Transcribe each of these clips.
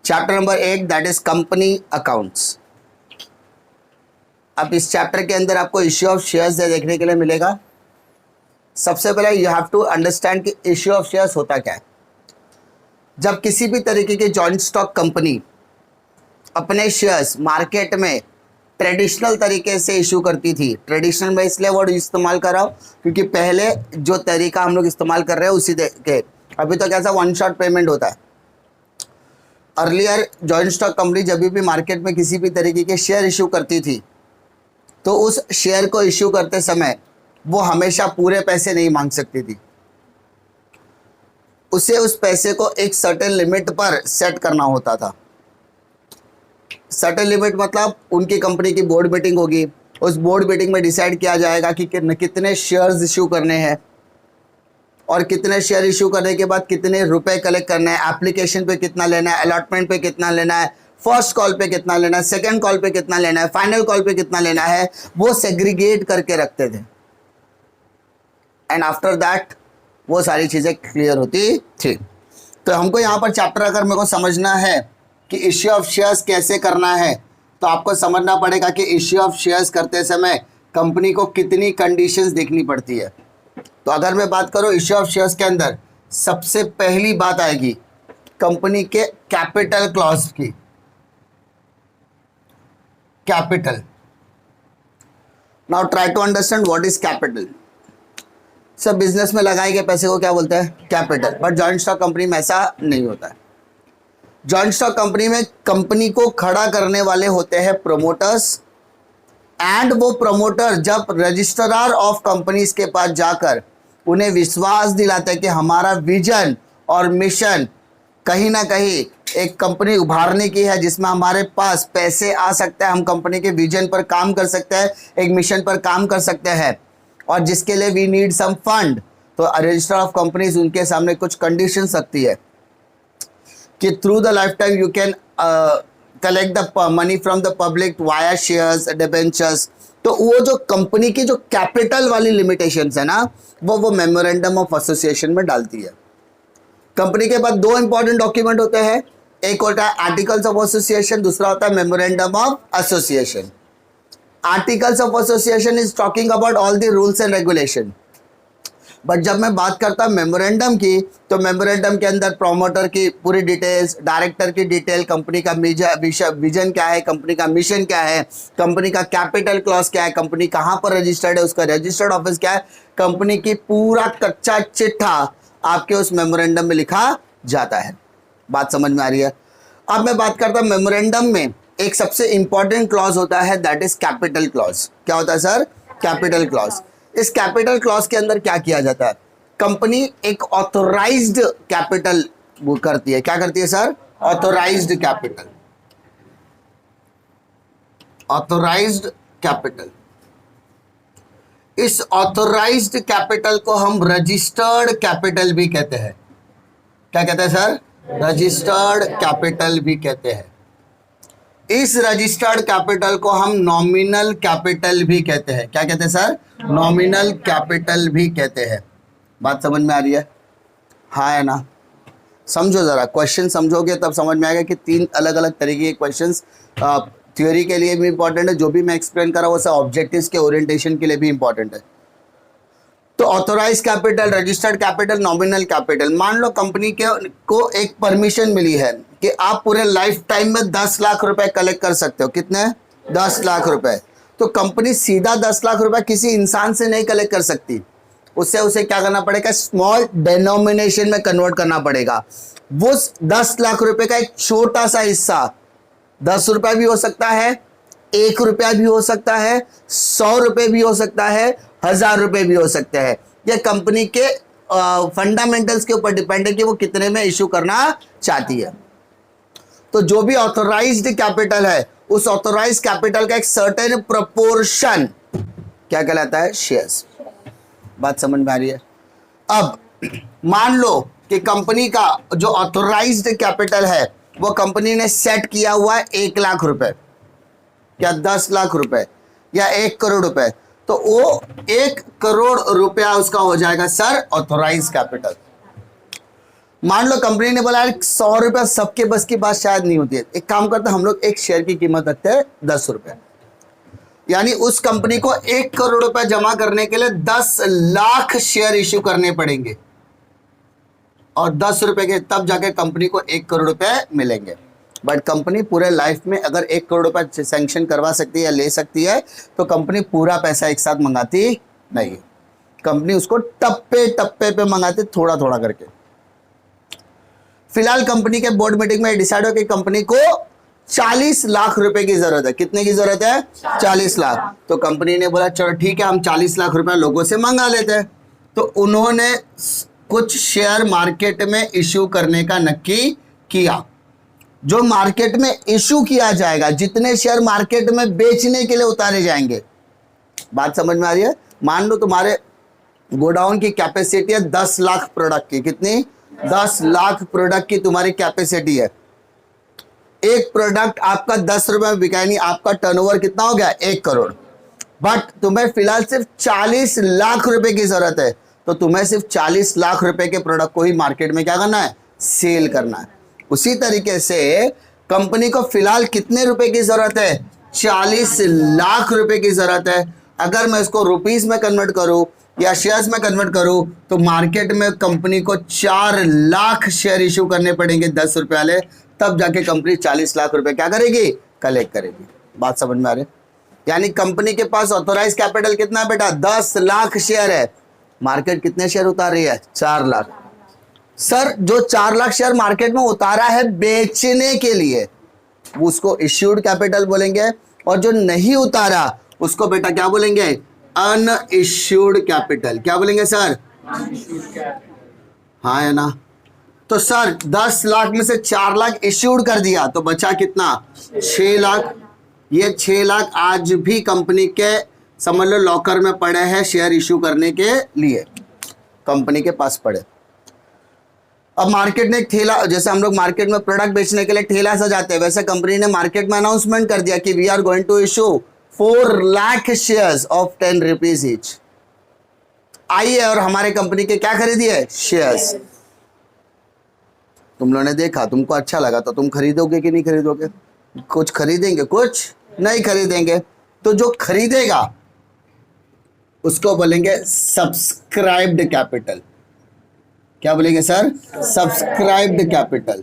Chapter number 8 that is company accounts. अब इस chapter के अंदर आपको इश्यू ऑफ शेयर्स देखने के लिए मिलेगा। सबसे पहले यू हैव टू अंडरस्टैंड कि इश्यू ऑफ शेयर्स होता क्या है। जब किसी भी तरीके की जॉइंट स्टॉक कंपनी अपने शेयर्स मार्केट में ट्रेडिशनल तरीके से इशू करती थी, ट्रेडिशनल में इसलिए वर्ड इस्तेमाल कर रहा हूँ क्योंकि पहले जो तरीका हम लोग इस्तेमाल कर रहे हैं उसी के अभी तो कैसा वन शॉट पेमेंट होता है। अर्लियर जॉइंट स्टॉक कंपनी जब भी मार्केट में किसी भी तरीके के शेयर इशू करती थी तो उस शेयर को इशू करते समय वो हमेशा पूरे पैसे नहीं मांग सकती थी, उसे उस पैसे को एक सर्टेन लिमिट पर सेट करना होता था। सर्टेन लिमिट मतलब उनकी कंपनी की बोर्ड मीटिंग होगी, उस बोर्ड मीटिंग में डिसाइड किया जाएगा कि कितने शेयर्स इशू करने हैं और कितने शेयर इशू करने के बाद कितने रुपए कलेक्ट करना है, एप्लीकेशन पे कितना लेना है, अलॉटमेंट पे कितना लेना है, फर्स्ट कॉल पे कितना लेना है, सेकंड कॉल पे कितना लेना है, फाइनल कॉल पे कितना लेना है, वो सेग्रीगेट करके रखते थे। एंड आफ्टर दैट वो सारी चीज़ें क्लियर होती थी। तो हमको यहाँ पर चैप्टर अगर मेरे को समझना है कि इश्यू ऑफ शेयर्स कैसे करना है तो आपको समझना पड़ेगा कि इश्यू ऑफ शेयर्स करते समय कंपनी को कितनी कंडीशंस देखनी पड़ती है। तो अगर मैं बात करूँ इश्यू ऑफ शेयर्स के अंदर सबसे पहली बात आएगी कंपनी के कैपिटल क्लॉज की। Capital, now try to understand what is capital. सब बिजनेस में लगाए गए पैसे को क्या बोलते हैं? Capital. But joint stock company में ऐसा नहीं होता है। जॉइंट स्टॉक कंपनी में कंपनी को खड़ा करने वाले होते हैं प्रोमोटर्स, एंड वो प्रोमोटर जब रजिस्ट्रार ऑफ कंपनीज के पास जाकर उन्हें विश्वास दिलाता है कि हमारा विजन और मिशन कहीं ना कहीं एक कंपनी उभारने की है जिसमें हमारे पास पैसे आ सकते हैं, हम कंपनी के विजन पर काम कर सकते हैं, एक मिशन पर काम कर सकते हैं और जिसके लिए वी नीड सम फंड, तो रजिस्ट्रार ऑफ कंपनीज उनके सामने कुछ कंडीशंस रखती है कि through the life time you can collect the money from the public via shares, debentures. तो वो जो कंपनी की जो कैपिटल वाली लिमिटेशंस है ना वो मेमोरेंडम ऑफ एसोसिएशन में डालती है। कंपनी के पास दो इंपॉर्टेंट डॉक्यूमेंट होते हैं, एक होता है आर्टिकल्स ऑफ एसोसिएशन, दूसरा होता है memorandum of association. Articles of association is talking about all the rules and regulation, but जब मैं बात करता हूँ मेमोरेंडम की तो मेमोरेंडम के अंदर प्रोमोटर की पूरी डिटेल्स, डायरेक्टर की डिटेल, कंपनी का विजन क्या है, कंपनी का मिशन क्या है, कंपनी का कैपिटल क्लॉज क्या है, कंपनी कहाँ पर रजिस्टर्ड है, उसका रजिस्टर्ड ऑफिस क्या है, कंपनी की पूरा कच्चा चिट्ठा आपके उस मेमोरेंडम में लिखा जाता है। बात समझ में आ रही है? अब मैं बात करता हूँ मेमोरेंडम में एक सबसे इंपॉर्टेंट क्लॉज होता है दैट इज कैपिटल क्लॉज। क्या होता है सर? Capital clause. इस कैपिटल क्लॉज के अंदर क्या किया जाता है? कंपनी एक ऑथोराइज्ड कैपिटल वो करती है। क्या करती है sir? Authorised capital. Authorised capital. इस ऑथोराइज्ड कैपिटल को हम रजिस्टर्ड कैपिटल भी कहते हैं। क्या कहते हैं सर? रजिस्टर्ड कैपिटल भी कहते हैं। इस रजिस्टर्ड कैपिटल को हम नॉमिनल कैपिटल भी कहते हैं। क्या कहते हैं सर? नॉमिनल कैपिटल भी कहते हैं। बात समझ में आ रही है? हाँ है ना? समझो जरा, क्वेश्चन समझोगे तब समझ में आएगा कि तीन अलग अलग तरीके के क्वेश्चंस थ्योरी के लिए भी इंपॉर्टेंट है, जो भी मैं एक्सप्लेन कर रहा हूँ वो सब ऑब्जेक्टिव्स के ओरिएंटेशन के लिए भी इंपॉर्टेंट है। तो authorise capital, registered capital, nominal capital. मान लो कंपनी को एक परमिशन मिली है कि आप पूरे लाइफ टाइम में 10 लाख रुपए कलेक्ट कर सकते हो। कितने? 10 लाख रुपए। तो कंपनी सीधा 10 लाख रुपए किसी इंसान से नहीं कलेक्ट कर सकती, उसे क्या करना पड़ेगा? स्मॉल डेनोमिनेशन में कन्वर्ट करना पड़ेगा। वो 10 लाख रुपए का एक छोटा सा हिस्सा, 10 रुपया भी हो सकता है, 1 रुपया भी हो सकता है, 100 रुपये भी हो सकता है, 1000 रुपये भी हो सकते हैं। यह कंपनी के फंडामेंटल्स के ऊपर डिपेंड है कि वो कितने में इशू करना चाहती है। तो जो भी ऑथोराइज्ड कैपिटल है उस ऑथोराइज कैपिटल का एक सर्टेन प्रोपोर्शन क्या कहलाता है? शेयर्स। बात समझ में आ रही है? अब मान लो कि कंपनी का जो ऑथोराइज्ड कैपिटल है वो कंपनी ने सेट किया हुआ है 1 लाख रुपए या 10 लाख रुपए या 1 करोड़ रुपए। तो वो 1 करोड़ रुपया उसका हो जाएगा सर ऑथोराइज कैपिटल। मान लो कंपनी ने बोला 100 रुपया सबके बस की बात शायद नहीं होती है, एक काम करते हम लोग एक शेयर की कीमत रखते हैं 10 रुपए, यानी उस कंपनी को 1 करोड़ रुपया जमा करने के लिए 10 लाख शेयर इश्यू करने पड़ेंगे और 10 रुपए के तब जाके कंपनी को 1 करोड़ रुपए मिलेंगे। बट कंपनी पूरे लाइफ में अगर 1 करोड़ रुपया सैंक्शन करवा सकती है या ले सकती है तो कंपनी पूरा पैसा एक साथ मंगाती नहीं है, कंपनी उसको टप्पे टप्पे पे मंगाती, थोड़ा थोड़ा करके। फिलहाल कंपनी के बोर्ड मीटिंग में डिसाइड हो कि कंपनी को 40 लाख रुपए की जरूरत है। कितने की जरूरत है? 40 लाख। तो कंपनी ने बोला चलो ठीक है हम 40 लाख रुपए लोगों से मंगा लेते हैं। तो उन्होंने कुछ शेयर मार्केट में इश्यू करने का नक्की किया। जो मार्केट में इश्यू किया जाएगा, जितने शेयर मार्केट में बेचने के लिए उतारे जाएंगे, बात समझ में आ रही है? मान लो तुम्हारे गोडाउन की कैपेसिटी है 10 लाख प्रोडक्ट की। कितनी? 10 लाख प्रोडक्ट की तुम्हारी कैपेसिटी है। एक प्रोडक्ट आपका 10 रुपए में बिका, नहीं आपका टर्नओवर कितना हो गया? 1 करोड़। बट तुम्हें फिलहाल सिर्फ 40 लाख रुपए की जरूरत है, तो तुम्हें सिर्फ 40 लाख रुपए के प्रोडक्ट को ही मार्केट में क्या करना है? सेल करना है। उसी तरीके से कंपनी को फिलहाल कितने रुपए की जरूरत है? 40 लाख रुपए की जरूरत है। अगर मैं इसको रुपीस में कन्वर्ट करूं या शेयर्स में कन्वर्ट करूं तो मार्केट में कंपनी को 4 लाख शेयर इश्यू करने पड़ेंगे 10 रुपए वाले, तब जाके कंपनी 40 लाख रुपए क्या करेगी? कलेक्ट करेगी। बात समझ में आ रही है? यानी कंपनी के पास ऑथोराइज कैपिटल कितना है बेटा? 10 लाख शेयर है। मार्केट कितने शेयर उतार रही है? 4 लाख। सर जो 4 लाख शेयर मार्केट में उतारा है बेचने के लिए, उसको इश्यूड कैपिटल बोलेंगे, और जो नहीं उतारा उसको बेटा क्या बोलेंगे? Unissued capital. क्या बोलेंगे सर? हाँ है ना? तो सर 10 लाख में से 4 लाख इश्यूड कर दिया तो बचा कितना? 6 लाख। ये 6 लाख आज भी कंपनी के समझ लो लॉकर में पड़े हैं शेयर इश्यू करने के लिए, कंपनी के पास पड़े। अब मार्केट ने एक ठेला, जैसे हम लोग मार्केट में प्रोडक्ट बेचने के लिए ठेला सजाते हैं, वैसे कंपनी ने मार्केट में अनाउंसमेंट कर दिया कि we are going to issue 4 lakh shares of 10 rupees each. आइए और हमारे कंपनी के क्या खरीदिए? शेयर्स। तुम लोगों ने देखा, तुमको अच्छा लगा तो तुम खरीदोगे कि नहीं खरीदोगे? कुछ खरीदेंगे, कुछ नहीं खरीदेंगे। तो जो खरीदेगा उसको बोलेंगे सब्सक्राइब्ड कैपिटल। क्या बोलेंगे सर? Subscribed capital.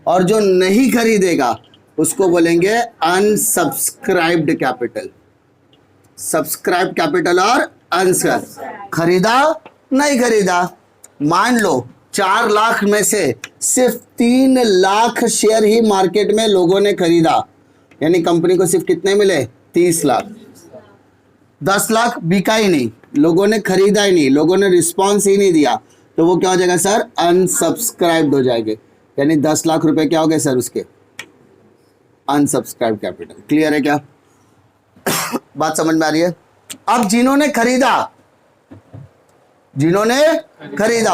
और जो नहीं खरीदेगा उसको बोलेंगे अनसब्सक्राइब्ड कैपिटल। सब्सक्राइब कैपिटल और अनसब्सक्राइब। खरीदा नहीं खरीदा। मान लो 4 लाख में से सिर्फ 3 लाख शेयर ही मार्केट में लोगों ने खरीदा, यानी कंपनी को सिर्फ कितने मिले? 30 लाख। 10 लाख बिका ही नहीं, लोगों ने खरीदा ही नहीं, लोगों ने रिस्पॉन्स ही नहीं दिया, तो वो क्या हो जाएगा सर? अनसब्सक्राइब्ड हो जाएंगे। यानी 10 लाख रुपए क्या हो गए सर उसके? Unsubscribe capital. क्लियर है क्या? बात समझ में आ रही है? अब जिन्होंने खरीदा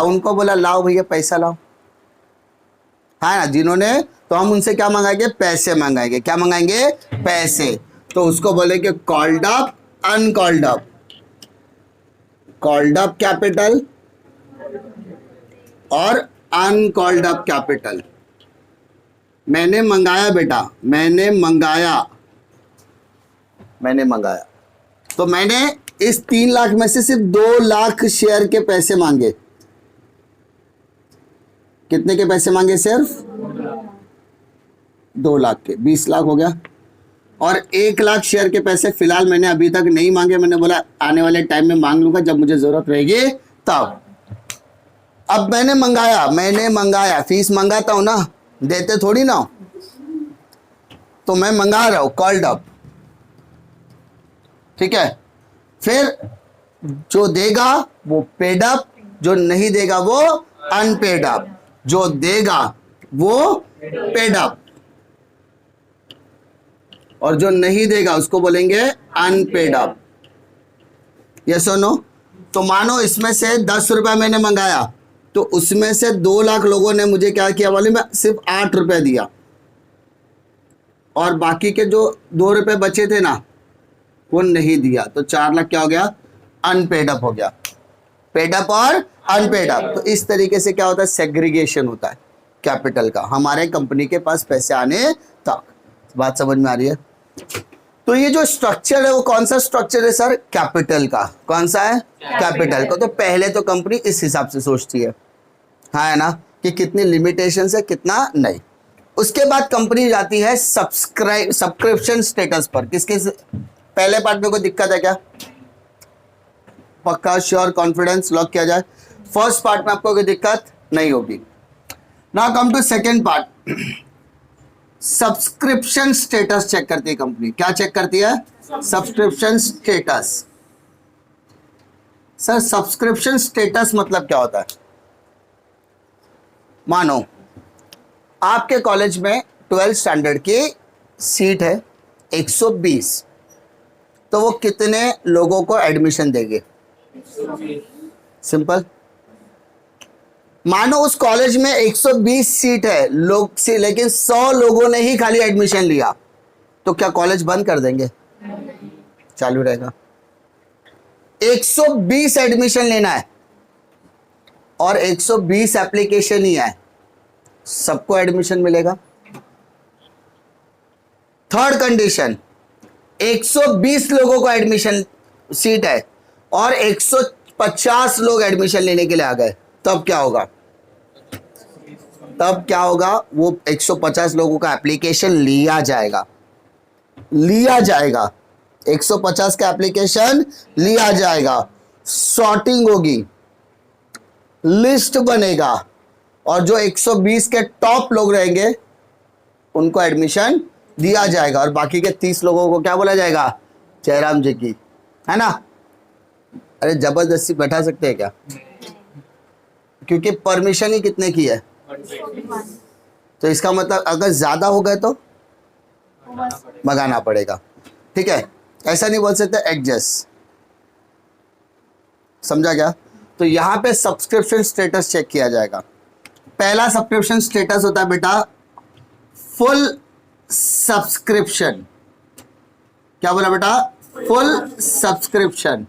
उनको बोला लाओ भैया पैसा लाओ, है ना? जिन्होंने, तो हम उनसे क्या मंगाएंगे? पैसे मंगाएंगे। क्या मंगाएंगे? पैसे। तो उसको बोलेंगे called up, uncalled up. Called up capital और अनकॉल्ड अप कैपिटल। मैंने मंगाया बेटा, मैंने मंगाया, तो मैंने इस 3 लाख में से सिर्फ 2 लाख शेयर के पैसे मांगे। कितने के पैसे मांगे? सिर्फ 2 लाख के। 20 लाख हो गया। और 1 लाख शेयर के पैसे फिलहाल मैंने अभी तक नहीं मांगे, मैंने बोला आने वाले टाइम में मांग लूंगा जब मुझे जरूरत रहेगी तब। अब मैंने मंगाया, फीस मंगाता हूं ना, देते थोड़ी ना, तो मैं मंगा रहा हूं, कॉल्ड अप। ठीक है? फिर जो देगा वो पेड अप, जो नहीं देगा वो अनपेड अप, जो देगा वो पेड अप, और जो नहीं देगा उसको बोलेंगे अनपेड अप। यस और नो? तो मानो इसमें से 10 रुपया मैंने मंगाया, तो उसमें से 2 लाख लोगों ने मुझे क्या किया मालूम है? सिर्फ 8 रुपए दिया, और बाकी के जो 2 रुपए बचे थे ना, वो नहीं दिया, तो 4 लाख क्या हो गया, अनपेड अप हो गया। पेड अप और अनपेड अप, तो इस तरीके से क्या होता है, सेग्रीगेशन होता है कैपिटल का हमारे कंपनी के पास पैसे आने तक। बात समझ में आ रही है? तो ये जो स्ट्रक्चर है वो कौन सा स्ट्रक्चर है सर, कैपिटल का। कौन सा है, कैपिटल का। तो पहले तो कंपनी इस हिसाब से सोचती है, हाँ है ना, कि कितनी लिमिटेशन है कितना नहीं। उसके बाद कंपनी जाती है सब्सक्रिप्शन स्टेटस पर। किसके पहले पार्ट में कोई दिक्कत है क्या? पक्का, श्योर, कॉन्फिडेंस, लॉक किया जाए। फर्स्ट पार्ट में आपको कोई दिक्कत नहीं होगी। Now come to second part, subscription status check करती है कंपनी। क्या चेक करती है? Subscription status. Sir subscription status मतलब क्या होता है? मानो आपके कॉलेज में 12th स्टैंडर्ड की सीट है 120, तो वो कितने लोगों को एडमिशन देंगे? सिंपल। मानो उस कॉलेज में 120 सीट है लोग से, लेकिन 100 लोगों ने ही खाली एडमिशन लिया, तो क्या कॉलेज बंद कर देंगे? चालू रहेगा। 120 एडमिशन लेना है और 120 एप्लीकेशन ही है, सबको एडमिशन मिलेगा। थर्ड कंडीशन, 120 लोगों को एडमिशन सीट है और 150 लोग एडमिशन लेने के लिए आ गए, तब क्या होगा? तब क्या होगा? वो 150 लोगों का एप्लीकेशन लिया जाएगा, 150 का एप्लीकेशन लिया जाएगा, सॉर्टिंग होगी, लिस्ट बनेगा, और जो 120 के टॉप लोग रहेंगे उनको एडमिशन दिया जाएगा, और बाकी के 30 लोगों को क्या बोला जाएगा? जयराम जी की, है ना। अरे जबरदस्ती बैठा सकते हैं क्या? क्योंकि परमिशन ही कितने की है, तो इसका मतलब अगर ज्यादा हो गए तो मंगाना पड़ेगा, ठीक है। ऐसा नहीं बोल सकते एडजस्ट, समझा क्या? तो यहां पे सब्सक्रिप्शन स्टेटस चेक किया जाएगा। पहला सब्सक्रिप्शन स्टेटस होता है बेटा फुल सब्सक्रिप्शन। क्या बोला बेटा? Full subscription.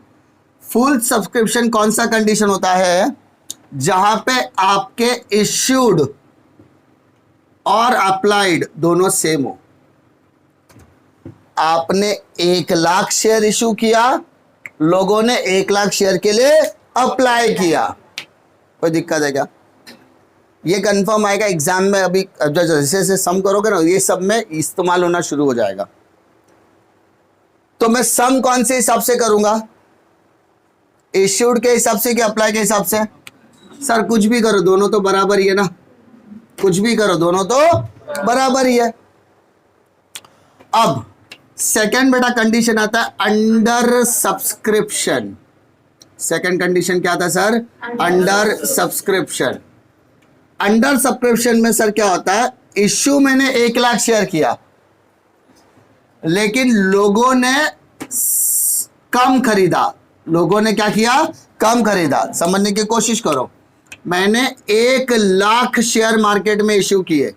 फुल सब्सक्रिप्शन कौन सा कंडीशन होता है? जहां पे आपके इश्यूड और अप्लाइड दोनों सेम हो। आपने 1 लाख शेयर इशू किया, लोगों ने 1 लाख शेयर के लिए अप्लाई किया, कोई दिक्कत है क्या? ये कंफर्म आएगा एग्जाम में। अभी जैसे जैसे सम करोगे ना, ये सब में इस्तेमाल होना शुरू हो जाएगा। तो मैं सम कौन से हिसाब से करूंगा? इश्यूड के हिसाब से कि अप्लाई के हिसाब से? सर कुछ भी करो, दोनों तो बराबर ही है ना। कुछ भी करो, दोनों तो बराबर ही है। अब सेकंड बेटा कंडीशन आता है अंडर सब्सक्रिप्शन। सेकंड कंडीशन क्या था sir? Under subscription. Under subscription में सर क्या होता है? इश्यू मैंने 1 लाख शेयर किया, लेकिन लोगों ने कम खरीदा। लोगों ने क्या किया? कम खरीदा। समझने की कोशिश करो। मैंने 1 लाख शेयर मार्केट में इश्यू किए,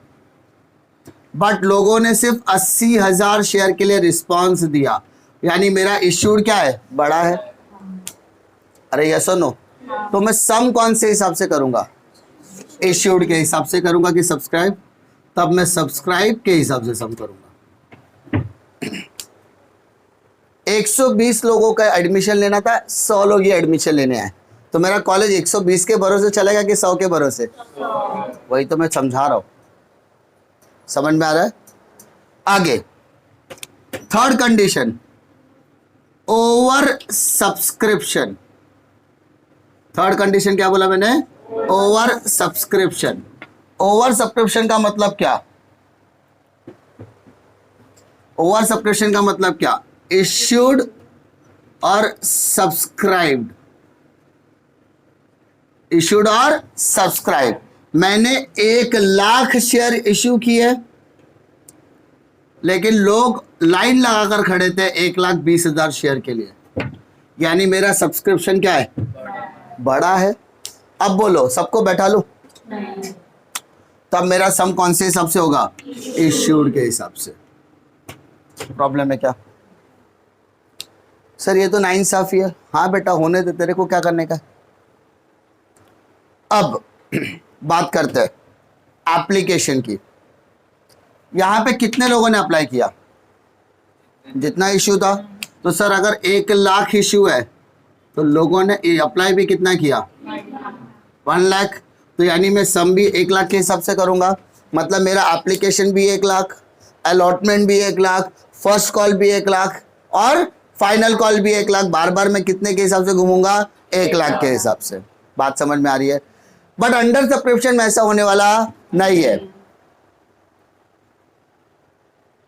बट लोगों ने सिर्फ 80,000 शेयर के लिए रिस्पांस दिया, यानी मेरा इश्यूड क्या है? बड़ा है। अरे यस और नो? तो मैं सम कौन से हिसाब से करूंगा? इश्यूड के हिसाब से करूंगा कि सब्सक्राइब? तब मैं सब्सक्राइब के हिसाब से सम करूंगा। 120 लोगों का एडमिशन लेना था, 100 लोग ही एडमिशन लेने आए, तो मेरा कॉलेज 120 के भरोसे चलेगा कि 100 के भरोसे? वही तो मैं समझा रहा हूं। समझ में आ रहा है? आगे third condition, over subscription. Third condition क्या बोला मैंने? Over subscription. ओवर सब्सक्रिप्शन का मतलब क्या? ओवर सब्सक्रिप्शन का मतलब क्या? इश्यूड और सब्सक्राइब्ड। इश्यूड और सब्सक्राइब। मैंने 1 लाख शेयर इश्यू किए, लेकिन लोग लाइन लगाकर खड़े थे 1,20,000 शेयर के लिए, यानी मेरा सब्सक्रिप्शन क्या है? बड़ा है। अब बोलो सबको बैठा लो, तब मेरा सम कौन से हिसाब से होगा? इश्यूड के हिसाब से। प्रॉब्लम है क्या? सर ये तो नाइंसाफी है। हाँ बेटा होने दे, तेरे को क्या करने का। अब बात करते हैं एप्लीकेशन की। यहां पे कितने लोगों ने अप्लाई किया? जितना इश्यू था। तो सर अगर 1 लाख इश्यू है तो लोगों ने अप्लाई भी कितना किया? 1 लाख। तो यानी मैं सम भी 1 लाख के हिसाब से करूंगा, मतलब मेरा एप्लीकेशन भी 1 लाख, अलॉटमेंट भी 1 लाख, फर्स्ट कॉल भी 1 लाख और फाइनल कॉल भी 1 लाख। बार बार मैं कितने के हिसाब से घूमूंगा? 1 लाख के हिसाब से। बात समझ में आ रही है? बट अंडर सब्सक्रिप्शन में ऐसा होने वाला नहीं है।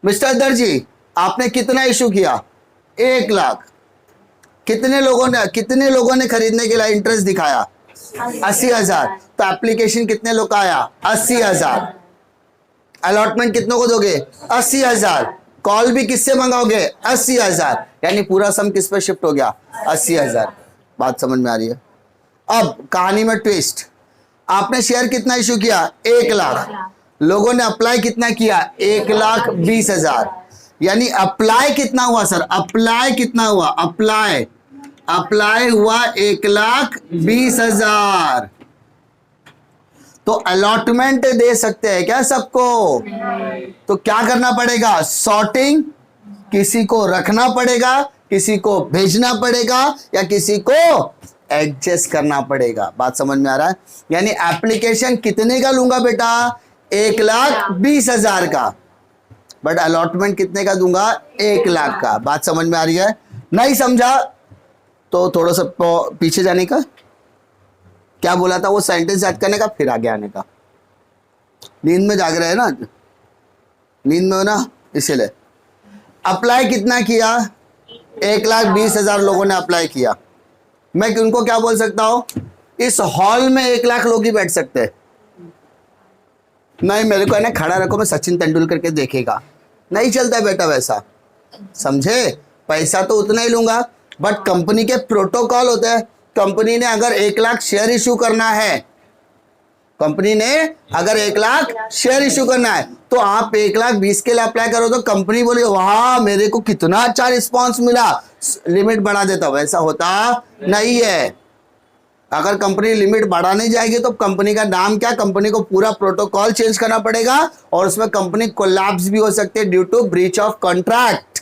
मिस्टर दर्जी आपने कितना इशू किया? 1 लाख। कितने लोगों ने खरीदने के लिए इंटरेस्ट दिखाया? 80,000। तो एप्लीकेशन कितने लोग का आया? 80,000। अलॉटमेंट कितनों को दोगे? 80,000। कॉल भी किससे मंगाओगे? 80,000। यानी पूरा सम किस पे शिफ्ट हो गया? 80,000। बात समझ में आ रही है? अब कहानी में ट्विस्ट, आपने शेयर कितना इशू किया? 1 लाख। लोगों ने अप्लाई कितना किया? 1,20,000। यानी अप्लाई कितना हुआ सर? अप्लाई कितना हुआ? अप्लाई हुआ 1,20,000। तो अलॉटमेंट दे सकते हैं क्या सबको? तो क्या करना पड़ेगा? सॉर्टिंग, किसी को रखना पड़ेगा, किसी को भेजना पड़ेगा या किसी को एडजस्ट करना पड़ेगा। बात समझ में आ रहा है? यानी एप्लीकेशन कितने का लूंगा बेटा? 1,20,000 का, बट अलॉटमेंट कितने का दूंगा? 1 लाख का। बात समझ में आ रही है? नहीं समझा तो थोड़ा सा पीछे जाने का, क्या बोला था वो सेंटेंस याद करने का, फिर आगे आने का। नींद में जाग रहे हैं ना, नींद में हो ना, इसीलिए। अप्लाई कितना किया? 1,20,000 लोगों ने अप्लाई किया। मैं उनको क्या बोल सकता हूं? इस हॉल में 1 लाख लोग ही बैठ सकते हैं। नहीं मेरे को है ना खड़ा रखो, मैं सचिन तेंदुलकर के देखेगा, नहीं चलता बेटा वैसा, समझे? पैसा तो उतना ही लूंगा, बट कंपनी के प्रोटोकॉल होते हैं। कंपनी ने अगर 1 लाख शेयर इशू करना है, कंपनी ने अगर 1 लाख शेयर इशू करना है, तो आप 1,20,000 के लिए अप्लाई करो तो कंपनी बोले वाह मेरे को कितना अच्छा रिस्पॉन्स मिला, लिमिट बढ़ा देता। वैसा होता नहीं है। अगर कंपनी लिमिट बढ़ाने जाएगी तो कंपनी का नाम क्या? कंपनी को पूरा प्रोटोकॉल चेंज करना पड़ेगा और उसमें कंपनी कोलैप्स भी हो सकती है due to breach of contract.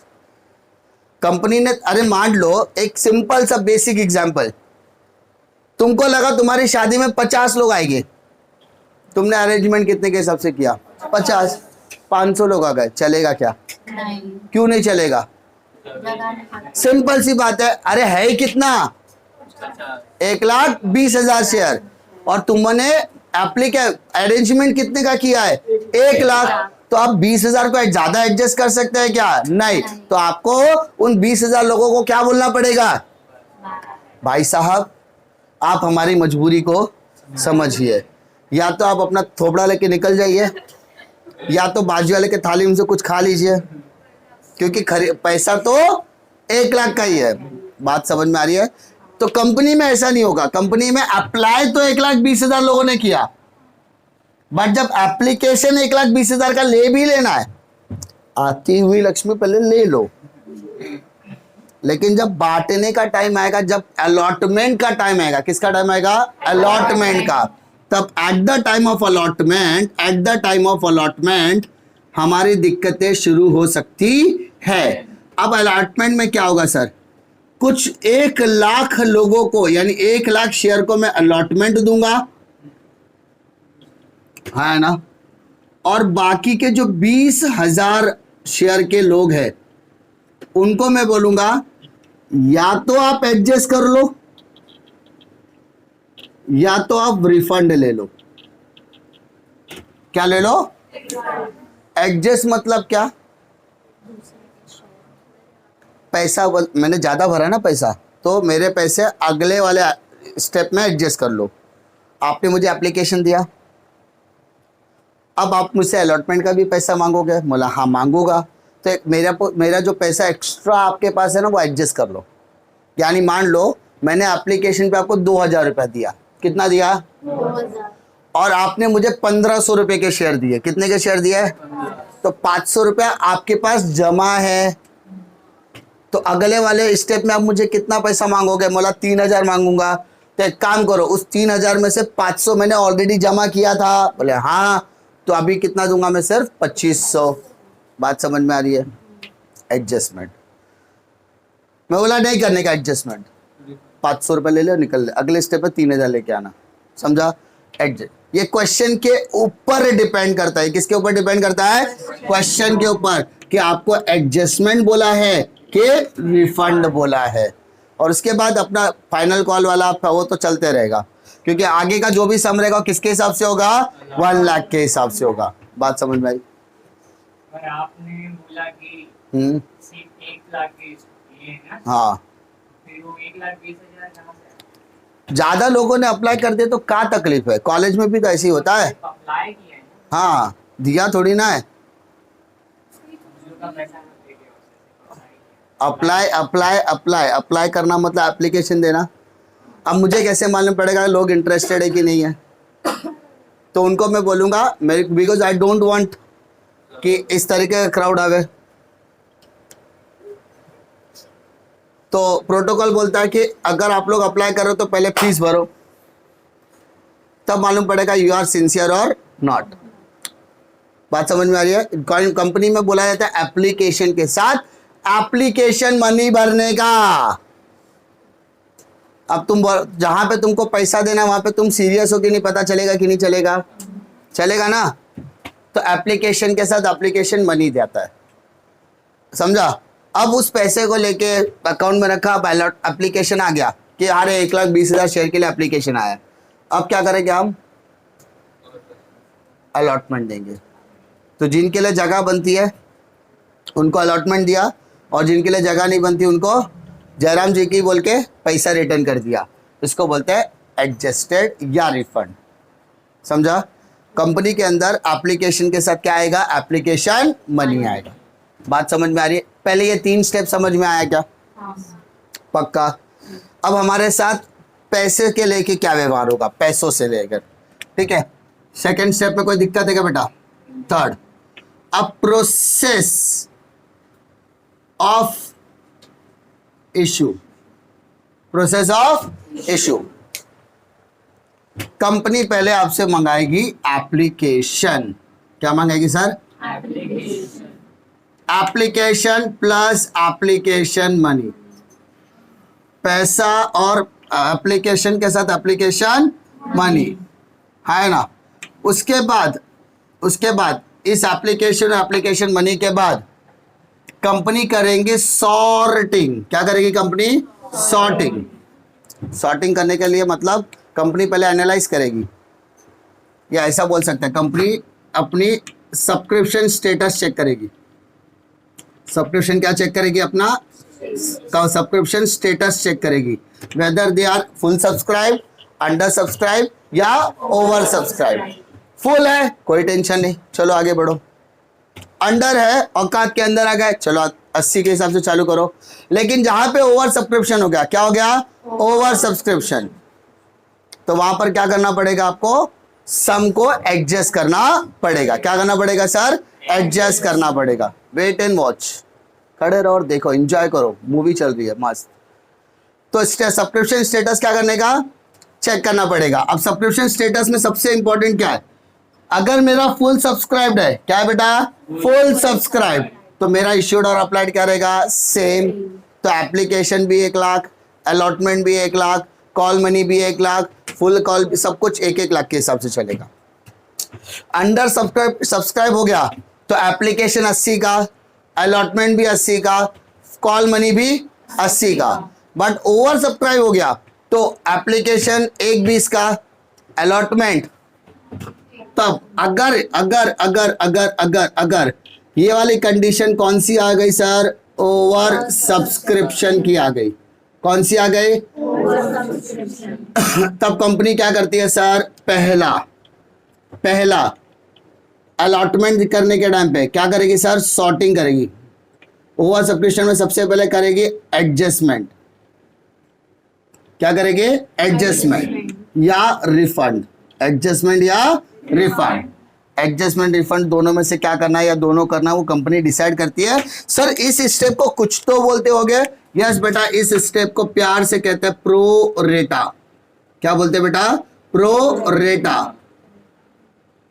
Company ने, अरे मान लो एक सिंपल सा बेसिक एग्जांपल, तुमको लगा तुम्हारी शादी में 50 लोग आएंगे, तुमने अरेंजमेंट कितने के हिसाब से किया? 50। 500 लोग आ गए, चलेगा क्या? नहीं। क्यों नहीं चलेगा? सिंपल सी बात है। अरे है ही कितना? 1,20,000 शेयर, और तुमने अरेंजमेंट कितने का किया है? 1 लाख। तो आप 20,000 को ज्यादा एडजस्ट कर सकते हैं क्या? नहीं। तो आपको उन 20,000 लोगों को क्या बोलना पड़ेगा? भाई साहब आप हमारी मजबूरी को समझिए, या तो आप अपना थोबड़ा लेके निकल जाइए, या तो बाजू वाले के थाली में से कुछ खा लीजिए, क्योंकि पैसा तो 1 लाख का ही है। बात समझ में आ रही है? तो कंपनी में ऐसा नहीं होगा। कंपनी में अप्लाई तो 1,20,000 लोगों ने किया, बट जब एप्लीकेशन 1,20,000 का ले भी लेना है, आती हुई लक्ष्मी पहले ले लो, लेकिन जब बांटने का टाइम आएगा, जब अलॉटमेंट का टाइम आएगा, किसका टाइम आएगा? अलॉटमेंट का, तब at the time of allotment हमारी दिक्कतें शुरू हो सकती है। अब अलॉटमेंट में क्या होगा सर? कुछ 1 लाख लोगों को, यानी 1 लाख शेयर को मैं अलॉटमेंट दूंगा, है ना, और बाकी के जो 20,000 शेयर के लोग हैं उनको मैं बोलूंगा या तो आप एडजस्ट कर लो या तो आप रिफंड ले लो। क्या ले लो? एडजस्ट मतलब क्या? पैसा मैंने ज्यादा भरा ना पैसा, तो मेरे पैसे अगले वाले स्टेप में एडजस्ट कर लो। आपने मुझे एप्लीकेशन दिया, अब आप मुझसे अलॉटमेंट का भी पैसा मांगोगे, बोला हाँ मांगूगा, तो मेरा जो पैसा एक्स्ट्रा आपके पास है ना वो एडजस्ट कर लो। यानी मान लो मैंने एप्लीकेशन पे आपको 2,000 रुपया दिया, कितना दिया? 2,000। और आपने मुझे 1,500 रुपए के शेयर दिए, कितने के शेयर दिए? तो 500 रुपया आपके पास जमा है, तो अगले वाले स्टेप में आप मुझे कितना पैसा मांगोगे? बोला 3000 मांगूंगा। तो एक काम करो, उस 3000 में से 500 मैंने ऑलरेडी जमा किया था। बोले हाँ, तो अभी कितना दूंगा मैं? सिर्फ 2500। बात समझ में आ रही है? एडजस्टमेंट। मैं बोला नहीं करने का एडजस्टमेंट, 500 रुपये ले लो, निकल ले। अगले स्टेप पे 3000 लेके आना। समझा? एडजस्ट। ये क्वेश्चन के ऊपर डिपेंड करता है। किसके ऊपर डिपेंड करता है? क्वेश्चन के ऊपर, कि आपको एडजस्टमेंट बोला है कि रिफंड बोला है। और उसके बाद अपना फाइनल कॉल वाला वो तो चलते रहेगा, क्योंकि आगे का जो भी सम रहेगा किसके हिसाब से होगा? 1 लाख के हिसाब से होगा। बात समझ में आई? पर आपने बोला कि सिर्फ 1 लाख ये है ना? हाँ, फिर वो 1,20,000 कहाँ से? ज्यादा लोगों ने अप्लाई कर दिया तो क्या तकलीफ है? कॉलेज में भी तो ऐसे ही होता है। अप्लाई किया है ना? हाँ, दिया थोड़ी ना है। जो का पैसा ना दे के अप्लाई करना मतलब एप्लीकेशन देना। अब मुझे कैसे मालूम पड़ेगा लोग इंटरेस्टेड है कि नहीं है? तो उनको मैं बोलूँगा, बिकॉज आई डोंट वांट कि इस तरीके का क्राउड आवे। तो प्रोटोकॉल बोलता है कि अगर आप लोग अप्लाई करो तो पहले फीस भरो, तब मालूम पड़ेगा यू आर सिंसियर और नॉट। बात समझ में आ रही है? कंपनी में बोला जाता है एप्लीकेशन के साथ एप्लीकेशन मनी भरने का। अब तुम जहां पे तुमको पैसा देना वहां पे तुम सीरियस हो कि नहीं, पता चलेगा कि नहीं चलेगा? चलेगा ना? तो एप्लीकेशन के साथ एप्लीकेशन मनी देता है। समझा? अब उस पैसे को लेके अकाउंट में रखा, एप्लीकेशन आ गया कि अरे 1,20,000 शेयर के लिए एप्लीकेशन आया। अब क्या करेंगे हम? अलॉटमेंट देंगे। तो जिनके लिए जगह बनती है उनको अलॉटमेंट दिया, और जिनके लिए जगह नहीं बनती उनको जयराम जी की बोल के पैसा रिटर्न कर दिया। इसको बोलते हैं एडजस्टेड या रिफंड। समझा? कंपनी के अंदर एप्लीकेशन के साथ क्या आएगा? एप्लीकेशन मनी आएगा। बात समझ में आ रही है? पहले ये 3 स्टेप समझ में आया क्या? पक्का? अब हमारे साथ पैसे के लेके क्या व्यवहार होगा? पैसों से लेकर, ठीक है? सेकेंड स्टेप में कोई दिक्कत है क्या बेटा? थर्ड, अब process of issue. Process of issue, company पहले आपसे मंगाएगी एप्लीकेशन। क्या मंगाएगी sir? Application plus application money. पैसा और एप्लीकेशन के साथ एप्लीकेशन मनी है ना? उसके बाद इस एप्लीकेशन और एप्लीकेशन मनी के बाद कंपनी करेंगे सॉर्टिंग। क्या करेगी कंपनी? सॉर्टिंग। सॉर्टिंग करने के लिए मतलब कंपनी पहले एनालाइज करेगी, या ऐसा बोल सकते हैं कंपनी अपनी सब्सक्रिप्शन स्टेटस चेक करेगी। सब्सक्रिप्शन क्या चेक करेगी? अपना सब्सक्रिप्शन स्टेटस चेक करेगी, whether they are full subscribe, under subscribe या ओवर सब्सक्राइब। फुल है कोई टेंशन नहीं, चलो आगे बढ़ो। अंडर है, औकात के अंदर आ गए, चलो 80 के हिसाब से चालू करो। लेकिन जहां पे ओवर सब्सक्रिप्शन हो गया, क्या हो गया? Over subscription. तो वहां पर क्या करना पड़ेगा आपको? सम को एडजस्ट करना पड़ेगा। क्या करना पड़ेगा सर? एडजस्ट करना पड़ेगा। वेट एंड वॉच, खड़े रहो और देखो, एंजॉय करो, मूवी चल रही है मस्त। तो सब्सक्रिप्शन स्टेटस क्या करने का? चेक करना पड़ेगा। अब सब्सक्रिप्शन स्टेटस में सबसे इंपॉर्टेंट क्या है? अगर मेरा फुल सब्सक्राइब्ड है, क्या है बेटा? फुल सब्सक्राइब, तो मेरा इश्यूड और अप्लाइड क्या रहेगा? सेम। तो एप्लीकेशन भी 1 लाख, अलॉटमेंट भी 1 लाख, कॉल मनी भी 1 लाख, फुल कॉल सब कुछ 1-1 लाख के हिसाब से चलेगा। अंडर सब्सक्राइब हो गया तो एप्लीकेशन 80 का, अलॉटमेंट भी 80 का, कॉल मनी भी 80 का। बट ओवर सब्सक्राइब हो गया तो एप्लीकेशन 1,20 का, अलॉटमेंट। तब अगर अगर अगर अगर अगर अगर ये वाली कंडीशन कौन सी आ गई सर? ओवर सब्सक्रिप्शन की आ गई। कौन सी आ गई? तब कंपनी क्या करती है सर? पहला अलॉटमेंट करने के टाइम पे क्या करेगी सर? सॉर्टिंग करेगी। ओवर सब्सक्रिप्शन में सबसे पहले करेगी एडजस्टमेंट। क्या करेगी? एडजस्टमेंट या रिफंड। एडजस्टमेंट या रिफंड। एडजस्टमेंट रिफंड दोनों में से क्या करना है या दोनों करना है वो कंपनी डिसाइड करती है। सर इस स्टेप को कुछ तो बोलते होगे। यस बेटा, इस स्टेप को प्यार से कहते हैं प्रो रेटा। क्या बोलते हैं बेटा? प्रो रेटा।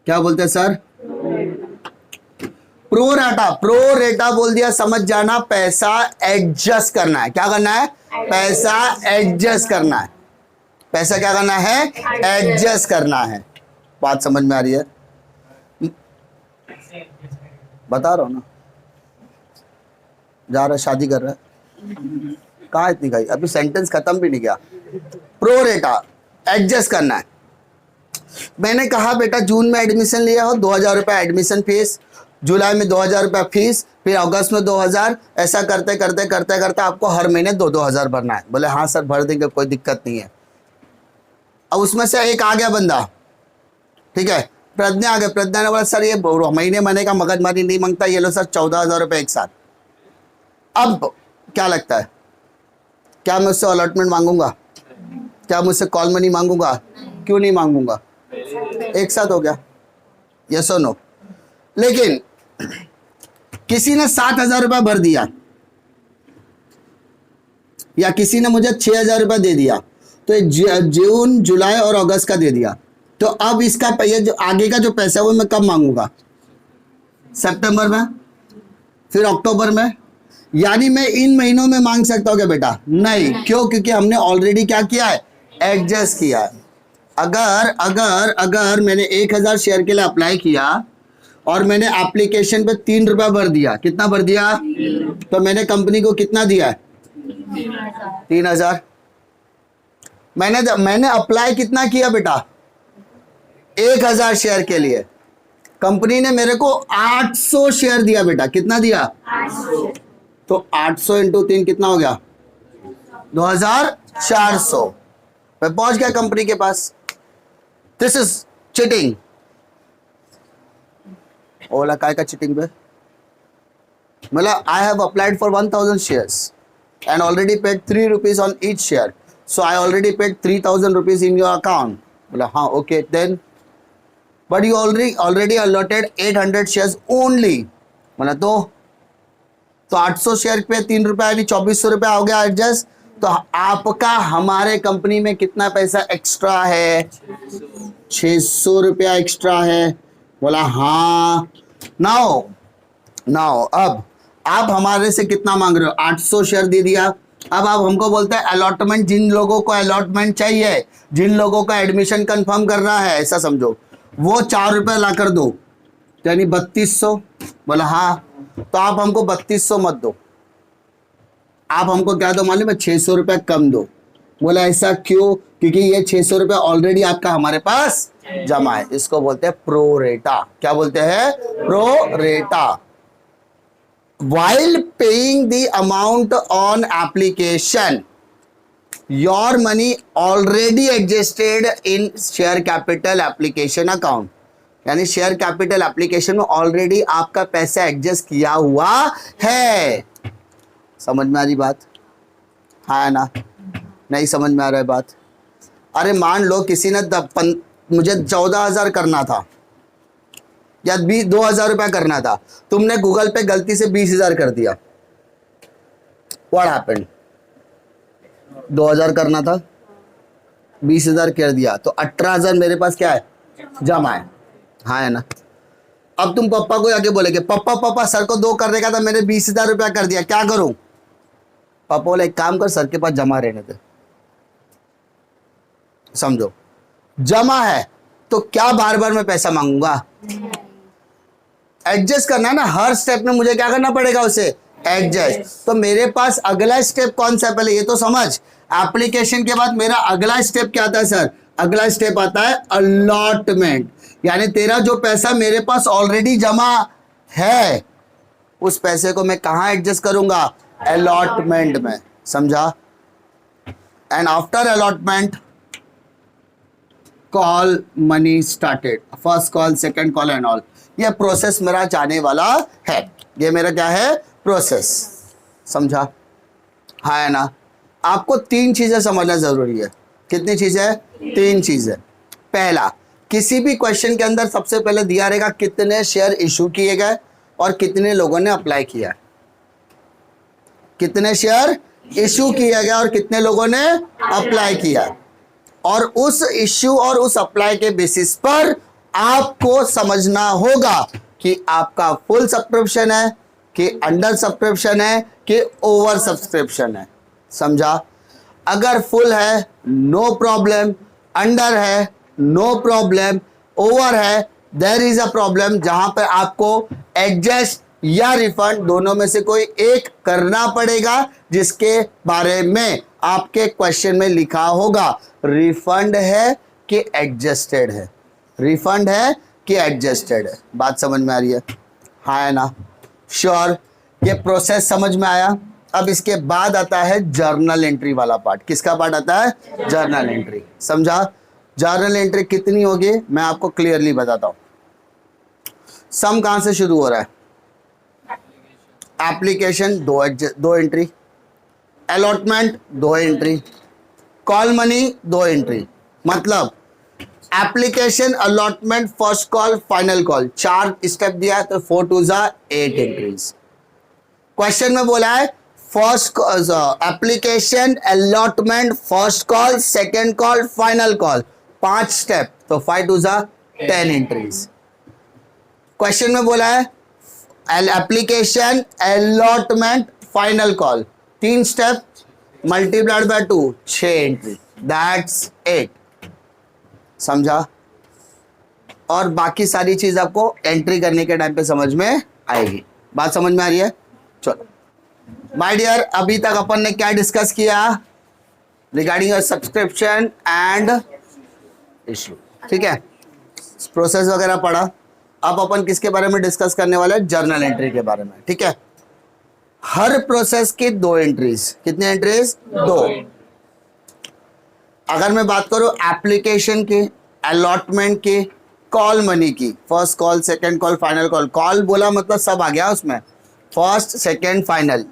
क्या बोलते हैं सर? प्रो रेटा। प्रो रेटा बोल दिया, समझ जाना, पैसा एडजस्ट करना है। क्या करना है? पैसा एडजस्ट करना है। पैसा क्या करना है? एडजस्ट करना है। बात समझ में आ रही है? बता रहा हूं ना, जा रहा शादी कर रहा है, कहाँ इतनी गई, अभी सेंटेंस खत्म भी नहीं किया। प्रो रेटा एडजस्ट करना है। मैंने कहा बेटा जून में एडमिशन लिया हो, 2000 रुपये एडमिशन फीस, जुलाई में 2000 रुपये फीस, फिर अगस्त में 2000, ऐसा करते करते करते करते आपको हर महीने 2-2 हज़ार भरना है। बोले हाँ सर भर देंगे, कोई दिक्कत नहीं है। अब उसमें से एक आ गया बंदा, ठीक है, प्रज्ञा आ गया। प्रज्ञा ने बोला सर ये महीने महीने का मगजमारी नहीं मांगता, ये लो सर 14,000 रुपये एक साथ। अब क्या लगता है, क्या मैं उससे अलॉटमेंट मांगूंगा? क्या मुझसे कॉल मनी मांगूंगा? क्यों नहीं मांगूंगा? एक साथ हो गया। यस और नो? लेकिन किसी ने 7,000 रुपये भर दिया या किसी ने मुझे 6,000 रुपये दे दिया, तो जून जुलाई और अगस्त का दे दिया, तो अब इसका ये जो आगे का जो पैसा है वो मैं कब मांगूंगा? सितंबर में, फिर अक्टूबर में, यानी मैं इन महीनों में मांग सकता हूँ क्या बेटा? नहीं। क्यों? क्योंकि हमने ऑलरेडी क्या किया है? एडजस्ट किया है। अगर अगर अगर मैंने 1,000 शेयर के लिए अप्लाई किया और मैंने एप्लीकेशन पे 3 रुपया भर दिया, कितना भर दिया? तो मैंने कंपनी को कितना दिया है? 3,000। मैंने अप्लाई कितना किया बेटा? 1,000 शेयर के लिए। कंपनी ने मेरे को 800 शेयर दिया बेटा। कितना दिया? 800। तो 800 इंटू 3 कितना हो गया? 2,400। मैं पहुंच गया कंपनी के पास। This is cheating. ओला काय का चिटिंग पे? मतलब I have applied for 1,000 shares and already paid 3 rupees on each share, so I already paid 3,000 rupees in your account. बोला हाँ okay then, but you already allotted 800 shares only. बोला तो 800 share पे 3 रुपया यानी 2,400 रुपया हो गया एडजस्ट। तो आपका हमारे कंपनी में कितना पैसा एक्स्ट्रा है? 600 रुपया एक्स्ट्रा है। बोला हाँ। नाउ अब आप हमारे से कितना मांग रहे हो? 800 शेयर दे दिया। अब आप हमको बोलते हैं अलॉटमेंट, जिन लोगों को अलॉटमेंट चाहिए, जिन लोगों का एडमिशन कंफर्म कर रहा है, ऐसा समझो, वो 4 रुपये ला कर दो, यानी 3,200। बोला हाँ। तो आप हमको 3,200 मत दो, आप हमको क्या दो मालूम है? 600 रुपये कम दो। बोला ऐसा क्यों? क्योंकि ये 600 रुपये ऑलरेडी आपका हमारे पास जमा है। इसको बोलते हैं प्रो रेटा। क्या बोलते हैं? प्रो रेटा। While paying the amount on application, your money already adjusted in share capital application account. यानी शेयर कैपिटल एप्लीकेशन में ऑलरेडी आपका पैसा एडजस्ट किया हुआ है। समझ में आ रही बात? हाँ ना? नहीं समझ में आ रहा है बात? अरे मान लो किसी ने मुझे 14,000 करना था या 2,000 रुपया करना था, तुमने गूगल पे गलती से 20,000 कर दिया। What happened? 2,000 करना था, 20,000 कर दिया, तो 18,000 मेरे पास क्या है? जमा है। हाँ है ना? अब तुम पापा को आके बोलेगे पापा सर को 2 करने का था, मैंने 20,000 रुपया कर दिया, क्या करूं? पापा बोले एक काम कर, सर के पास जमा रहने दे। समझो, जमा है तो क्या बार बार मैं पैसा मांगूंगा? एडजस्ट करना है ना, हर स्टेप में मुझे क्या करना पड़ेगा? उसे एडजस्ट। तो मेरे पास अगला स्टेप कौन सा है पहले ये तो समझ। एप्लीकेशन के बाद मेरा अगला स्टेप क्या आता है सर? अगला स्टेप आता है अलॉटमेंट। यानी तेरा जो पैसा मेरे पास ऑलरेडी जमा है, उस पैसे को मैं कहां एडजस्ट करूंगा? अलॉटमेंट में। समझा? And after allotment call money started, first call, second call and all. ये प्रोसेस मेरा जाने वाला है। ये मेरा क्या है? प्रोसेस। समझा? हाँ है ना? आपको 3 चीजें समझना जरूरी है। कितनी चीजें? 3 चीजें। पहला, किसी भी क्वेश्चन के अंदर सबसे पहले दिया रहेगा कितने शेयर इशू किए गए और कितने लोगों ने अप्लाई किया है। कितने शेयर इशू किया गया और कितने लोगों ने अप्लाई किया, और उस इश्यू और उस अप्लाई के बेसिस पर आपको समझना होगा कि आपका फुल सब्सक्रिप्शन है कि अंडर सब्सक्रिप्शन है कि ओवर सब्सक्रिप्शन है। समझा? अगर फुल है नो प्रॉब्लम, अंडर है नो प्रॉब्लम, ओवर है देयर इज अ प्रॉब्लम, जहां पर आपको एडजस्ट या रिफंड दोनों में से कोई एक करना पड़ेगा, जिसके बारे में आपके क्वेश्चन में लिखा होगा रिफंड है कि एडजस्टेड है, रिफंड है कि एडजस्टेड है। बात समझ में आ रही है? हाँ है ना? श्योर? ये प्रोसेस समझ में आया? अब इसके बाद आता है जर्नल एंट्री वाला पार्ट। किसका पार्ट आता है? Journal entry. समझा? जर्नल एंट्री कितनी होगी मैं आपको क्लियरली बताता हूं। सम कहां से शुरू हो रहा है? एप्लीकेशन दो entry, allotment 2 entry, call money 2 entry. मतलब application, allotment, first call, final call, 4 step दिया है तो 4 2 8 एंट्रीज। क्वेश्चन में बोला है first application, allotment, first call, second call, final call, 5 step तो 5 2 10 एंट्रीज। क्वेश्चन में बोला है application, allotment, final call, 3 step multiplied by 2 6 entry, that's 8। समझा? और बाकी सारी चीज आपको एंट्री करने के टाइम पे समझ में आएगी। बात समझ में आ रही है? चलो माय डियर, अभी तक अपन ने क्या डिस्कस किया regarding your subscription and issue. ठीक है, प्रोसेस वगैरह पढ़ा। अब अपन किसके बारे में डिस्कस करने वाले हैं? जर्नल एंट्री के बारे में। ठीक है, हर प्रोसेस की 2 एंट्रीज। कितनी एंट्रीज? 2। अगर मैं बात करूं एप्लीकेशन की, अलॉटमेंट की, कॉल मनी की, first call, second call, final call, call बोला मतलब सब आ गया उसमें, first, second, final,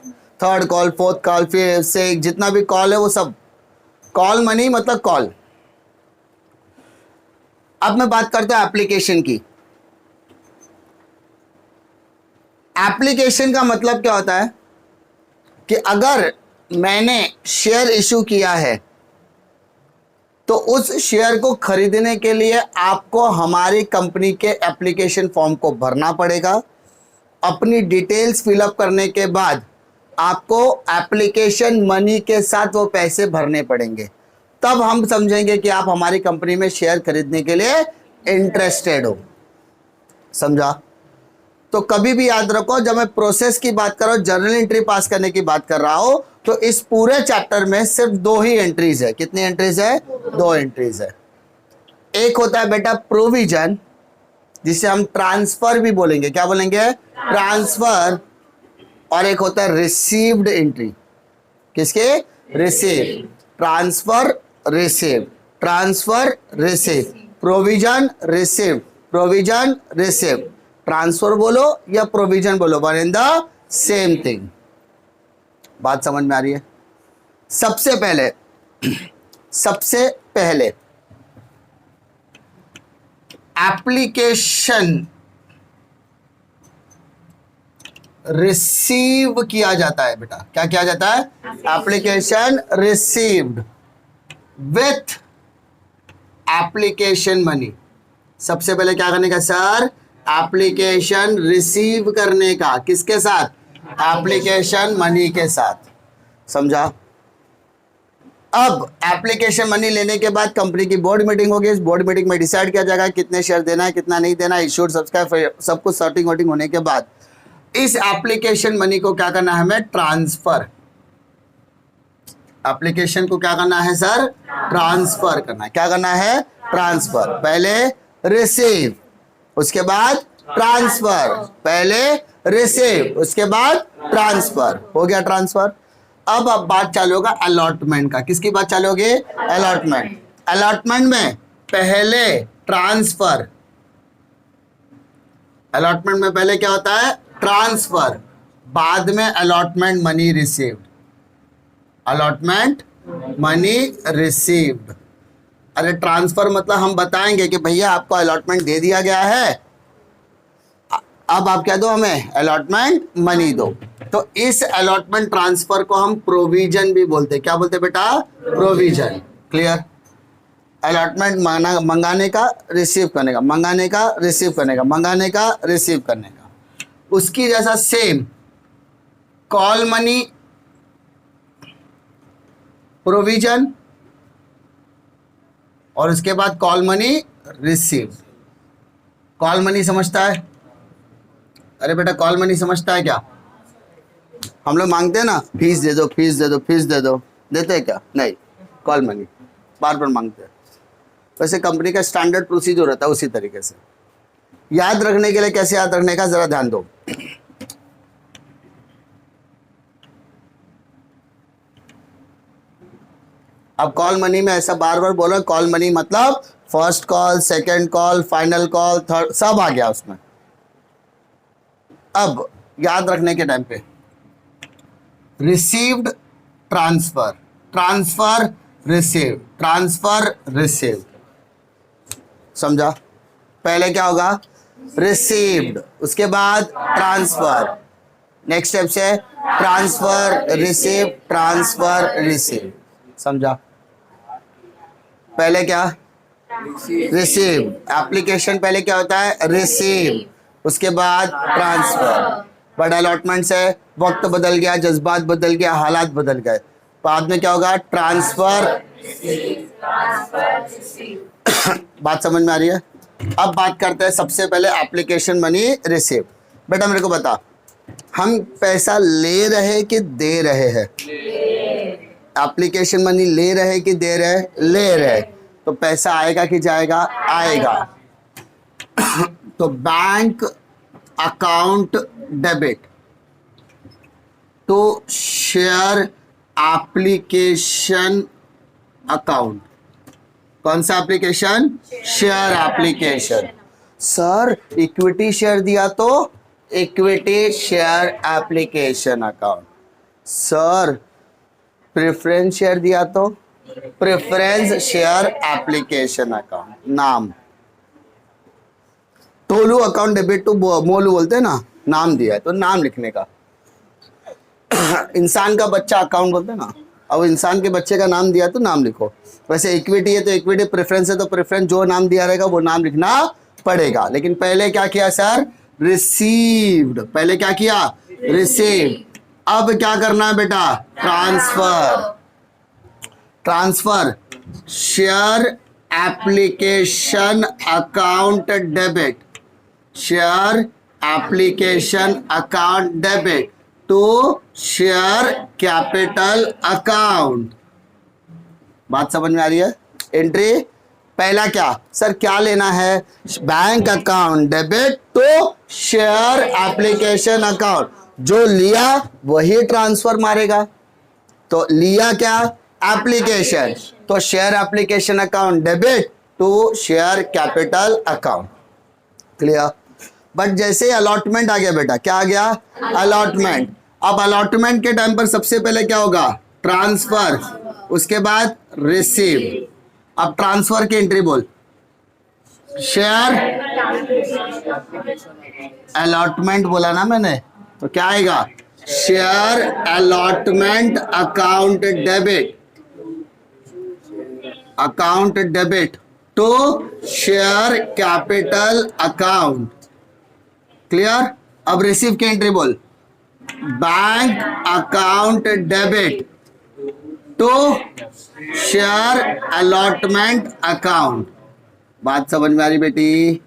third call, fourth call, फिर से जितना भी कॉल है वो सब कॉल मनी मतलब कॉल। अब मैं बात करता हूं एप्लीकेशन की। एप्लीकेशन का मतलब क्या होता है कि अगर मैंने शेयर इशू किया है तो उस शेयर को खरीदने के लिए आपको हमारी कंपनी के एप्लीकेशन फॉर्म को भरना पड़ेगा। अपनी डिटेल्स फिलअप करने के बाद आपको एप्लीकेशन मनी के साथ वो पैसे भरने पड़ेंगे, तब हम समझेंगे कि आप हमारी कंपनी में शेयर खरीदने के लिए इंटरेस्टेड हो। समझा? तो कभी भी याद रखो, जब मैं प्रोसेस की बात कर रहा हूं, जर्नल एंट्री पास करने की बात कर रहा हूं, तो इस पूरे चैप्टर में सिर्फ 2 ही एंट्रीज है। कितनी एंट्रीज है? 2 एंट्रीज है। एक होता है बेटा प्रोविजन, जिसे हम ट्रांसफर भी बोलेंगे। क्या बोलेंगे? ट्रांसफर। और एक होता है रिसीव्ड एंट्री। किसके? Receive. Transfer, receive, transfer, receive, provision, receive, provision, receive. Transfer बोलो या प्रोविजन बोलो, one in the same thing. बात समझ में आ रही है? सबसे पहले एप्लीकेशन रिसीव किया जाता है बेटा। क्या किया जाता है? Application received with application money. सबसे पहले क्या करने का सर? एप्लीकेशन रिसीव करने का। किसके साथ? एप्लीकेशन मनी के साथ। समझा? अब एप्लीकेशन मनी लेने के बाद कंपनी की बोर्ड मीटिंग होगी। इस बोर्ड मीटिंग में डिसाइड किया जाएगा कितने शेयर देना है, कितना नहीं देना है, इश्यूड, सब्सक्राइब, सब कुछ सॉर्टिंग वोटिंग होने के बाद इस एप्लीकेशन मनी को क्या करना है हमें? ट्रांसफर। एप्लीकेशन को क्या करना है सर? ट्रांसफर करना है। क्या करना है? ट्रांसफर। पहले रिसीव, उसके बाद ट्रांसफर। पहले रिसीव, उसके बाद ट्रांसफर। हो गया ट्रांसफर। अब बात चालू होगा अलॉटमेंट का। किसकी बात चालू होगी? अलॉटमेंट। अलॉटमेंट में पहले ट्रांसफर। अलॉटमेंट में पहले क्या होता है? ट्रांसफर, बाद में allotment money received. Allotment money received. अरे ट्रांसफर मतलब हम बताएंगे कि भैया आपको अलॉटमेंट दे दिया गया है, अब आप क्या दो, हमें अलॉटमेंट मनी दो। तो इस अलॉटमेंट ट्रांसफर को हम प्रोविजन भी बोलते हैं। क्या बोलते हैं बेटा? प्रोविजन। क्लियर? अलॉटमेंट मंगाने का, रिसीव करने का, मंगाने का, रिसीव करने का, मंगाने का, रिसीव करने का। उसकी जैसा सेम कॉल मनी प्रोविजन, और उसके बाद call money receive. Call money समझता है? अरे बेटा कॉल मनी समझता है क्या? हम लोग मांगते हैं ना, फीस दे दो, फीस दे दो, फीस दे दो, देते हैं क्या? नहीं, कॉल मनी बार बार मांगते हैं। वैसे कंपनी का स्टैंडर्ड प्रोसीजर होता है उसी तरीके से। याद रखने के लिए कैसे याद रखने का जरा ध्यान दो। अब कॉल मनी में ऐसा बार बार बोलो, कॉल मनी मतलब first call, second call, final call, third, सब आ गया उसमें। अब याद रखने के टाइम पे received transfer, transfer receive, transfer receive, समझा? पहले क्या होगा? रिसीव्ड, उसके बाद ट्रांसफर, नेक्स्ट स्टेप से ट्रांसफर रिसीव, ट्रांसफर रिसीव, समझा? पहले क्या? रिसीव। एप्लीकेशन पहले क्या होता है? रिसीव, उसके बाद ट्रांसफर। बट अलॉटमेंट से वक्त बदल गया, जज्बात बदल गया, हालात बदल गए, बाद में क्या होगा? ट्रांसफर। बात समझ में आ रही है? अब बात करते हैं सबसे पहले एप्लीकेशन मनी रिसीव। बेटा मेरे को बता, हम पैसा ले रहे कि दे रहे हैं? एप्लीकेशन मनी ले रहे कि दे रहे? ले रहे। तो पैसा आएगा कि जाएगा? आएगा। तो bank account debit to share application account. कौन सा application? Share application. Sir equity share दिया तो equity share application account. Sir preference share दिया तो प्रेफरेंस शेयर एप्लीकेशन अकाउंट। नाम टोलू अकाउंट डेबिट टू मोलू बोलते हैं ना, नाम दिया है तो नाम लिखने का। इंसान का बच्चा अकाउंट बोलते हैं ना, अब इंसान के बच्चे का नाम दिया तो नाम लिखो। वैसे इक्विटी है तो इक्विटी, प्रेफरेंस है तो प्रेफरेंस, जो नाम दिया रहेगा वो नाम लिखना पड़ेगा। लेकिन पहले क्या किया सर? रिसीव्ड। पहले क्या किया? रिसीव्ड। अब क्या करना है बेटा? Transfer. Transfer share application account debit, share application account debit to share capital account. बात समझ में आ रही है? एंट्री पहला क्या सर, क्या लेना है? Bank account debit to share application account. जो लिया वही ट्रांसफर मारेगा। तो लिया क्या? एप्लीकेशन, तो share application account debit to share capital account. Clear? But जैसे अलॉटमेंट आ गया बेटा, क्या आ गया? अलॉटमेंट। अब अलॉटमेंट के टाइम पर सबसे पहले क्या होगा? ट्रांसफर, उसके बाद रिसीव। अब ट्रांसफर की एंट्री बोल। शेयर अलॉटमेंट बोला ना मैंने, तो क्या आएगा? Share allotment account debit, account debit to share capital account. Clear? अब रिसीव की एंट्री बोल। Bank account debit to share allotment account. बात समझ में आ रही बेटी?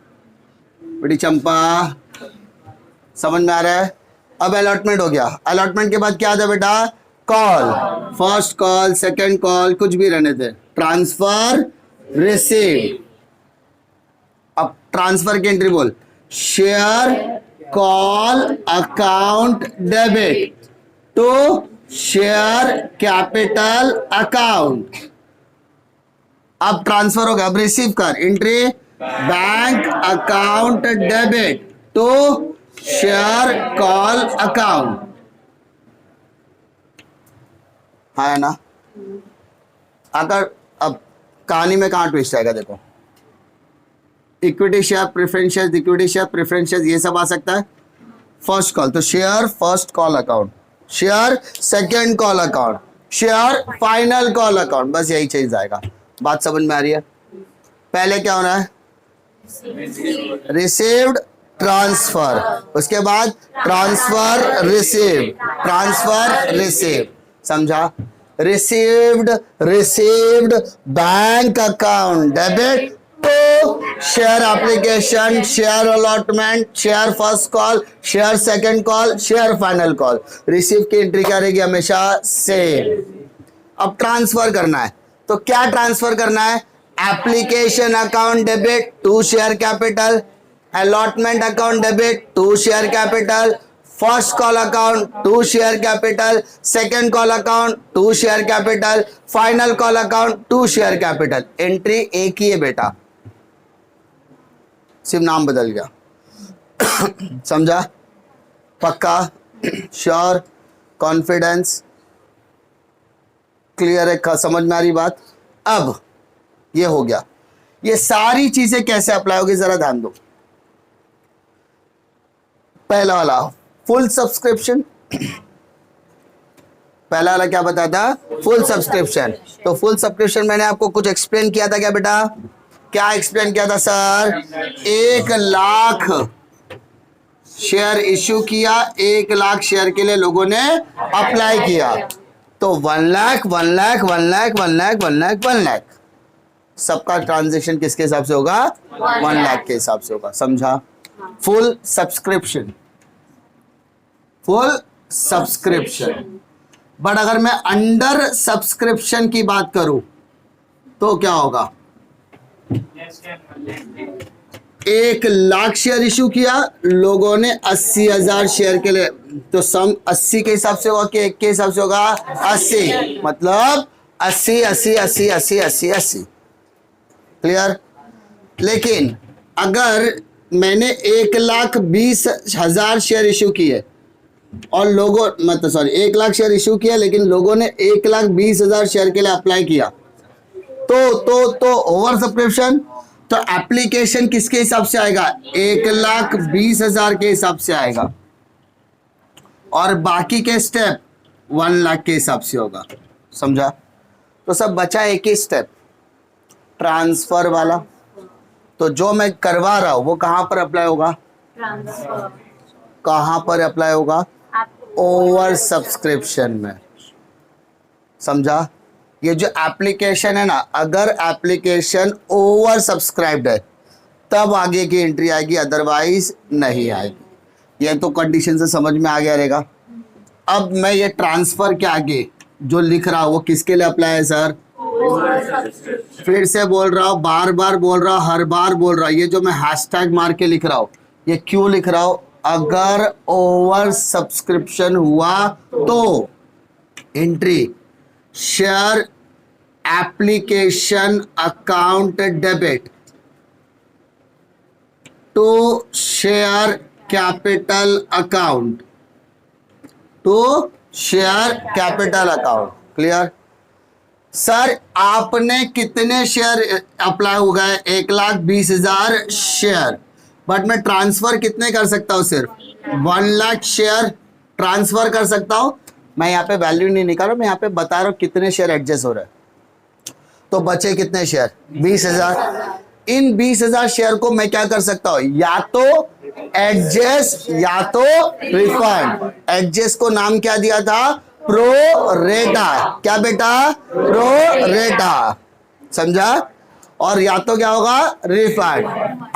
बेटी चंपा समझ में आ रहा है? अब अलॉटमेंट हो गया। अलॉटमेंट के बाद क्या आता है बेटा? Call, first call, second call, कुछ भी रहने दे। Transfer receive. अब ट्रांसफर की एंट्री बोल। Share call account debit to share capital account. अब ट्रांसफर हो गया। अब रिसीव कर। Entry bank account debit to share call account. हाँ है ना? अगर अब कहानी में कहाँ ट्विस्ट आएगा देखो, equity share, preference share, equity share, preference share, ये सब आ सकता है। फर्स्ट कॉल, तो share first call account, share second call account, share final call account, बस यही चीज आएगा। बात समझ में आ रही है? पहले क्या होना है? रिसीव्ड ट्रांसफर, उसके बाद ट्रांसफर रिसीव, ट्रांसफर रिसीव, समझा? Received received bank account debit to share application, share allotment, share first call, share second call, share final call. Receive की एंट्री क्या रहेगी? हमेशा सेम। अब ट्रांसफर करना है, तो क्या ट्रांसफर करना है? Application account debit to share capital, allotment account debit to share capital, first call account to share capital, second call account to share capital, final call account to share capital. Entry एक ही है बेटा, सिर्फ नाम बदल गया। समझा? पक्का? श्योर? कॉन्फिडेंस? क्लियर है? समझ में आ रही बात? अब ये हो गया, ये सारी चीजें कैसे अप्लाई होगी जरा ध्यान दो। पहला वाला फुल सब्सक्रिप्शन, पहला वाला क्या बताया था? Full subscription. तो फुल सब्सक्रिप्शन मैंने आपको कुछ एक्सप्लेन किया था क्या बेटा? क्या एक्सप्लेन किया था सर? 1,00,000 शेयर इश्यू किया, 1,00,000 शेयर के लिए लोगों ने अप्लाई किया, तो 1,00,000 1,00,000 1,00,000 1,00,000 1,00,000 1,00,000 सबका ट्रांजेक्शन किसके हिसाब से होगा? 1,00,000 के हिसाब से होगा। समझा? Full subscription, full subscription. But अगर मैं अंडर सब्सक्रिप्शन की बात करूं तो क्या होगा? 1,00,000 शेयर इशू किया, लोगों ने 80,000 शेयर के लिए, तो सम 80 के हिसाब से होगा कि 1 के हिसाब से होगा? 80, मतलब 80 80 80 80 80 80। क्लियर? लेकिन अगर मैंने 1,20,000 शेयर इशू किए और लोगों, मतलब सॉरी 1,00,000 शेयर इशू किया लेकिन लोगों ने 1,20,000 शेयर के लिए अप्लाई किया, तो ओवर सब्सक्रिप्शन, तो एप्लीकेशन किसके हिसाब से आएगा? 1,20,000 के हिसाब से आएगा, और बाकी के स्टेप 1,00,000 के हिसाब से होगा। समझा? तो सब बचा एक ही स्टेप, ट्रांसफर वाला। तो जो मैं करवा रहा हूं वो कहां पर अप्लाई होगा? कहां पर अप्लाई होगा? ओवर सब्सक्रिप्शन में। समझा? ये जो एप्लीकेशन है ना, अगर एप्लीकेशन ओवर सब्सक्राइब्ड है तब आगे की एंट्री आएगी, अदरवाइज नहीं आएगी। ये तो कंडीशन से समझ में आ गया रहेगा। अब मैं ये ट्रांसफर के आगे जो लिख रहा हूं वो किसके लिए अप्लाई है सर? फिर से बोल रहा हूं, बार बार बोल रहा हूं, हर बार बोल रहा हूं, ये जो मैं हैशटैग मार के लिख रहा हूं, ये क्यों लिख रहा हूं? अगर ओवर सब्सक्रिप्शन हुआ तो entry share application account debit to share capital account, to share capital account. Clear? Sir आपने कितने शेयर अप्लाई हो गए? 1,20,000 शेयर, बट मैं ट्रांसफर कितने कर सकता हूं? सिर्फ 1,00,000 शेयर ट्रांसफर कर सकता हूं। मैं यहाँ पे वैल्यू नहीं निकाल रहा, मैं यहाँ पे बता रहा हूँ कितने शेयर एडजस्ट हो रहे हैं। तो बचे कितने शेयर? 20,000। इन 20,000 शेयर को मैं क्या कर सकता हूं? या तो एडजस्ट या तो रिफंड। एडजस्ट को नाम क्या दिया था? प्रो रेटा। क्या बेटा? प्रो रेटा। समझा? और या तो क्या होगा? रिफंड।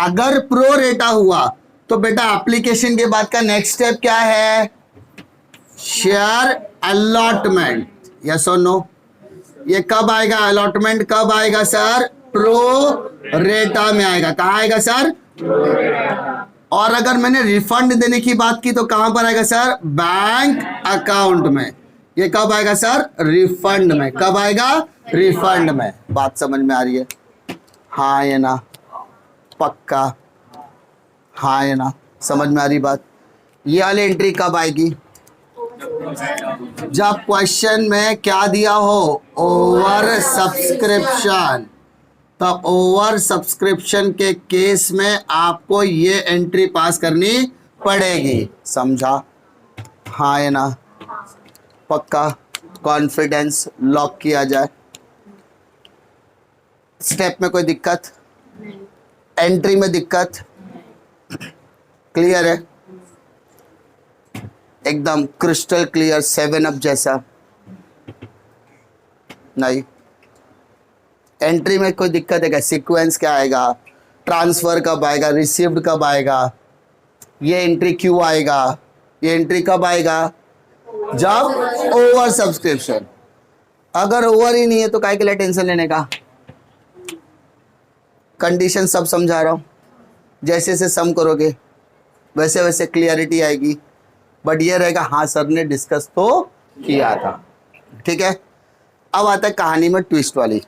अगर प्रो रेटा हुआ तो बेटा एप्लीकेशन के बाद का नेक्स्ट स्टेप क्या है? Share allotment. यस और नो? ये कब आएगा? अलॉटमेंट कब आएगा सर? प्रो रेटा में आएगा। कहाँ आएगा सर? और अगर मैंने रिफंड देने की बात की तो कहां पर आएगा सर? बैंक अकाउंट में। ये कब आएगा सर? रिफंड में। कब आएगा? रिफंड में। बात समझ में आ रही है? हाँ या ना? पक्का? हाँ या ना? समझ में आ रही बात? ये वाली एंट्री कब आएगी? जब क्वेश्चन में क्या दिया हो? Over subscription. तो ओवर सब्सक्रिप्शन के केस में आपको ये एंट्री पास करनी पड़ेगी। समझा? हाँ है ना? पक्का? कॉन्फिडेंस? लॉक किया जाए। स्टेप में कोई दिक्कत? एंट्री में दिक्कत? क्लियर है? एकदम क्रिस्टल क्लियर, 7 अप जैसा? नहीं। एंट्री में कोई दिक्कत है क्या? सीक्वेंस क्या आएगा? ट्रांसफर कब आएगा? रिसीव्ड कब आएगा? ये एंट्री क्यों आएगा? ये एंट्री कब आएगा? जब ओवर सब्सक्रिप्शन। अगर ओवर ही नहीं है तो काय के लिए टेंशन लेने का? कंडीशन सब समझा रहा हूं। जैसे जैसे सम करोगे वैसे वैसे क्लियरिटी आएगी। बट ये रहेगा हाँ सर ने डिस्कस तो किया था। ठीक है? अब आता है कहानी में ट्विस्ट वाली।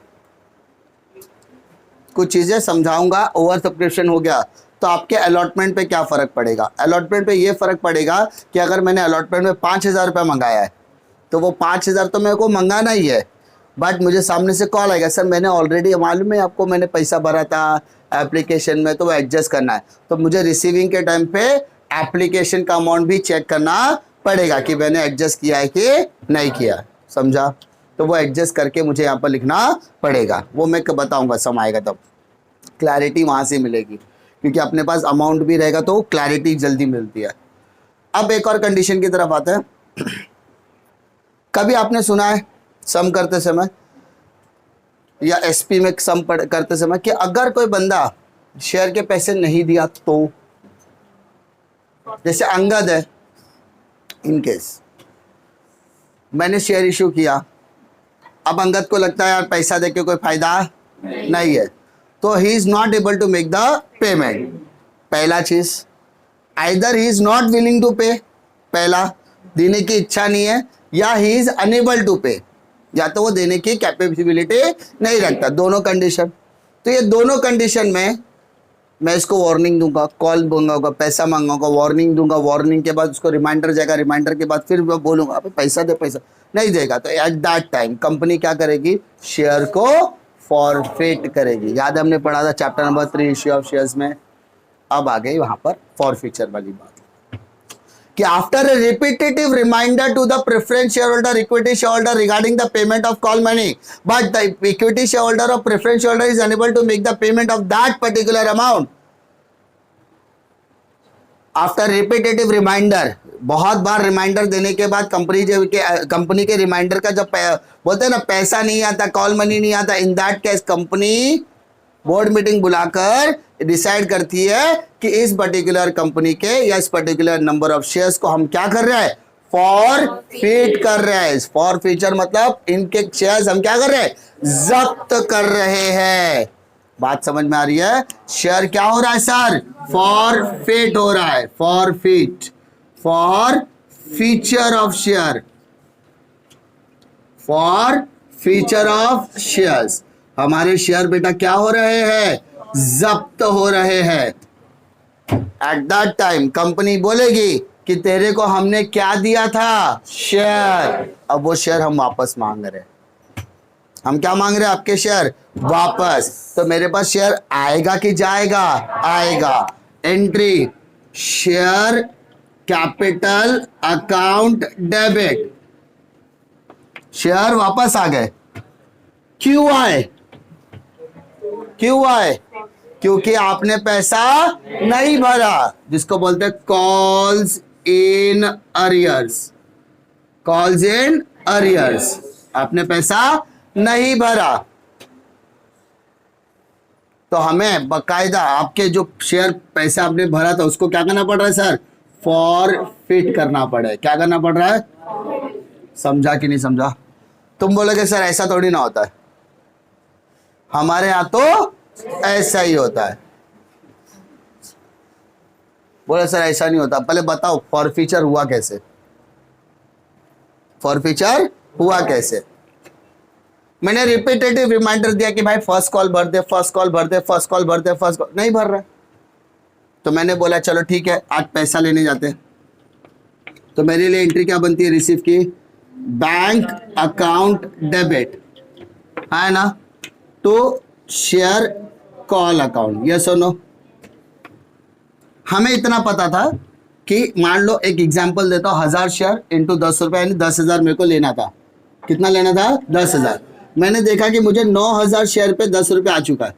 कुछ चीजें समझाऊंगा। ओवर सब्सक्रिप्शन हो गया तो आपके अलॉटमेंट पे क्या फर्क पड़ेगा? अलॉटमेंट पे ये फर्क पड़ेगा कि अगर मैंने अलॉटमेंट में 5,000 रुपये मंगाया है तो वो 5,000 तो मेरे को मंगाना ही है। बट मुझे सामने से कॉल आएगा, सर मैंने ऑलरेडी, मालूम है आपको, मैंने पैसा भरा था एप्लीकेशन में, तो वो एडजस्ट करना है। तो मुझे रिसीविंग के टाइम पे एप्लीकेशन का अमाउंट भी चेक करना पड़ेगा कि मैंने एडजस्ट किया है कि नहीं किया। समझा? तो वो एडजस्ट करके मुझे यहाँ पर लिखना पड़ेगा। वो मैं बताऊंगा, समय आएगा तब क्लैरिटी वहाँ से मिलेगी, क्योंकि अपने पास अमाउंट भी रहेगा तो क्लैरिटी जल्दी मिलती है। अब एक और कंडीशन की तरफ आते हैं। कभी आपने सुना है सम करते समय या एसपी में सम करते समय कि अगर कोई बंदा शेयर के पैसे नहीं दिया तो? जैसे अंगद है, इन केस मैंने शेयर इशू किया, अब अंगद को लगता है यार पैसा देके कोई फायदा नहीं है, तो he is not able to make the payment. पहला चीज, either he is not willing to pay, पहला देने की इच्छा नहीं है, या ही इज अनेबल टू पे, या तो वो देने की कैपेबिलिटी नहीं रखता। दोनों कंडीशन। तो ये दोनों कंडीशन में मैं इसको वार्निंग दूंगा, कॉल दूंगा, पैसा मांगूंगा, वार्निंग दूंगा, वार्निंग के बाद उसको रिमाइंडर जाएगा, रिमाइंडर के बाद फिर मैं बोलूंगा पैसा दे, पैसा नहीं देगा तो एट दैट टाइम कंपनी क्या करेगी? शेयर को फॉरफिट करेगी। याद हमने पढ़ा था chapter number 3 issue of shares में। अब आ गई वहां पर फॉरफिचर वाली बात कि after a repetitive reminder to the preference shareholder, equity shareholder regarding the payment of call money, but the equity shareholder or preference shareholder is unable to make the payment of that particular amount. After repetitive reminder, बहुत बार reminder देने के बाद company के reminder का जब बोलते हैं ना पैसा नहीं आता, कॉल मनी नहीं आता, in that case company board meeting बुलाकर डिसाइड करती है कि इस पर्टिकुलर कंपनी के या इस पर्टिकुलर नंबर ऑफ शेयर्स को हम क्या कर रहे हैं? फॉरफिट कर रहे हैं। फॉरफिचर मतलब इनके शेयर्स हम क्या कर रहे हैं? जब्त कर रहे हैं। बात समझ में आ रही है? शेयर क्या हो रहा है सर? फॉरफिट हो रहा है। Forfeit, for feature of share, for feature of shares. हमारे शेयर बेटा क्या हो रहे हैं? जब्त हो रहे हैं। एट दैट टाइम कंपनी बोलेगी कि तेरे को हमने क्या दिया था? शेयर। अब वो शेयर हम वापस मांग रहे हैं। हम क्या मांग रहे हैं? आपके शेयर वापस। तो मेरे पास शेयर आएगा कि जाएगा? आएगा। Entry share capital account debit, share वापस आ गए। क्यों आए? क्यों आए? क्योंकि आपने पैसा नहीं भरा, जिसको बोलते हैं calls in arrears. Calls in arrears, आपने पैसा नहीं भरा तो हमें बकायदा आपके जो शेयर पैसा आपने भरा था उसको क्या करना पड़ रहा है सर? फॉरफिट करना पड़ा है। क्या करना पड़ रहा है? समझा कि नहीं समझा? तुम बोलोगे सर ऐसा थोड़ी ना होता है, हमारे यहां तो ऐसा ही होता है। बोले सर ऐसा नहीं होता। पहले बताओ फॉरफीचर हुआ कैसे? फॉरफीचर हुआ कैसे? मैंने रिपीटेटिव रिमाइंडर दिया कि भाई फर्स्ट कॉल भर दे, फर्स्ट कॉल भर दे, फर्स्ट कॉल भर दे, फर्स्ट कॉल नहीं भर रहा, तो मैंने बोला चलो ठीक है आज पैसा लेने जाते हैं। तो मेरे लिए एंट्री क्या बनती है रिसीव की? बैंक अकाउंट डेबिट, है ना? तो शेयर कॉल अकाउंट, यस और नो? हमें इतना पता था कि मान लो एक एग्जांपल देता हूं, 1000 शेयर इंटू 10 रुपए यानी 10,000 मेरे को लेना था। कितना लेना था? 10,000। मैंने देखा कि मुझे 9,000 शेयर पे 10 रुपए आ चुका है,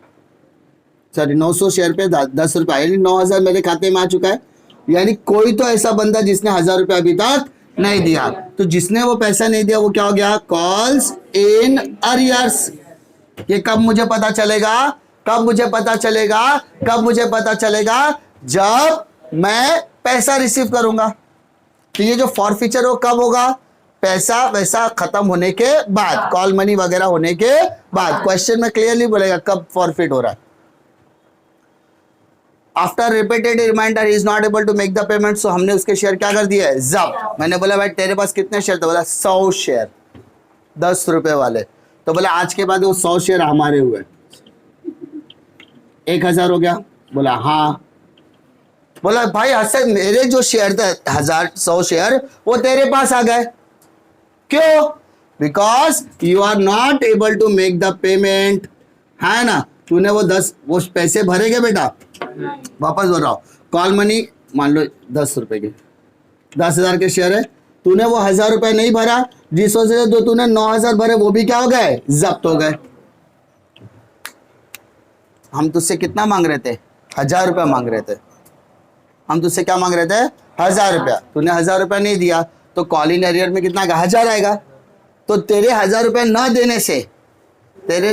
सॉरी 900 शेयर पे 10 रुपए, यानी 9,000 मेरे खाते में आ चुका है। यानी कोई तो ऐसा बंदा जिसने 1000 रुपए अभी तक नहीं दिया, तो जिसने वो पैसा नहीं दिया वो क्या हो गया? Calls in arrears. ये कब मुझे पता चलेगा? कब मुझे पता चलेगा? कब मुझे पता चलेगा? जब मैं पैसा रिसीव करूंगा। तो ये जो फॉरफीचर हो कब होगा? पैसा वैसा खत्म होने के बाद, कॉल मनी वगैरह होने के बाद। क्वेश्चन में क्लियरली बोलेगा कब फॉरफिट हो रहा है। After repeated reminder he is not able to make the payment, so हमने उसके शेयर क्या कर दिया है? जब्त। मैंने बोला भाई तेरे पास कितने शेयर? तो बोला 100 शेयर 10 रुपए वाले। तो बोला आज के बाद वो 100 शेयर हमारे हुए, 1000 हो गया? बोला हाँ। बोला भाई हसन मेरे जो शेयर थे 100 शेयर वो तेरे पास आ गए, क्यों? Because you are not able to make the payment, है ना? तूने वो पैसे भरे क्या बेटा? वापस बोल रहा हूं, कॉल मनी मान लो 10 रुपए के, 10,000 के शेयर है, तूने वो 1000 रुपए नहीं भरा, जिस वजह से जो तूने 9,000 भरे वो भी क्या हो गए? जब्त हो गए। हम तुझसे कितना मांग रहे थे? 1000 रुपया मांग रहे थे। हम तुझसे क्या मांग रहे थे? 1000 रुपया। तूने 1000 रुपया नहीं दिया तो कॉल इन एरियर में कितना आएगा? 1000 आएगा। तो तेरे 1000 रुपये न देने से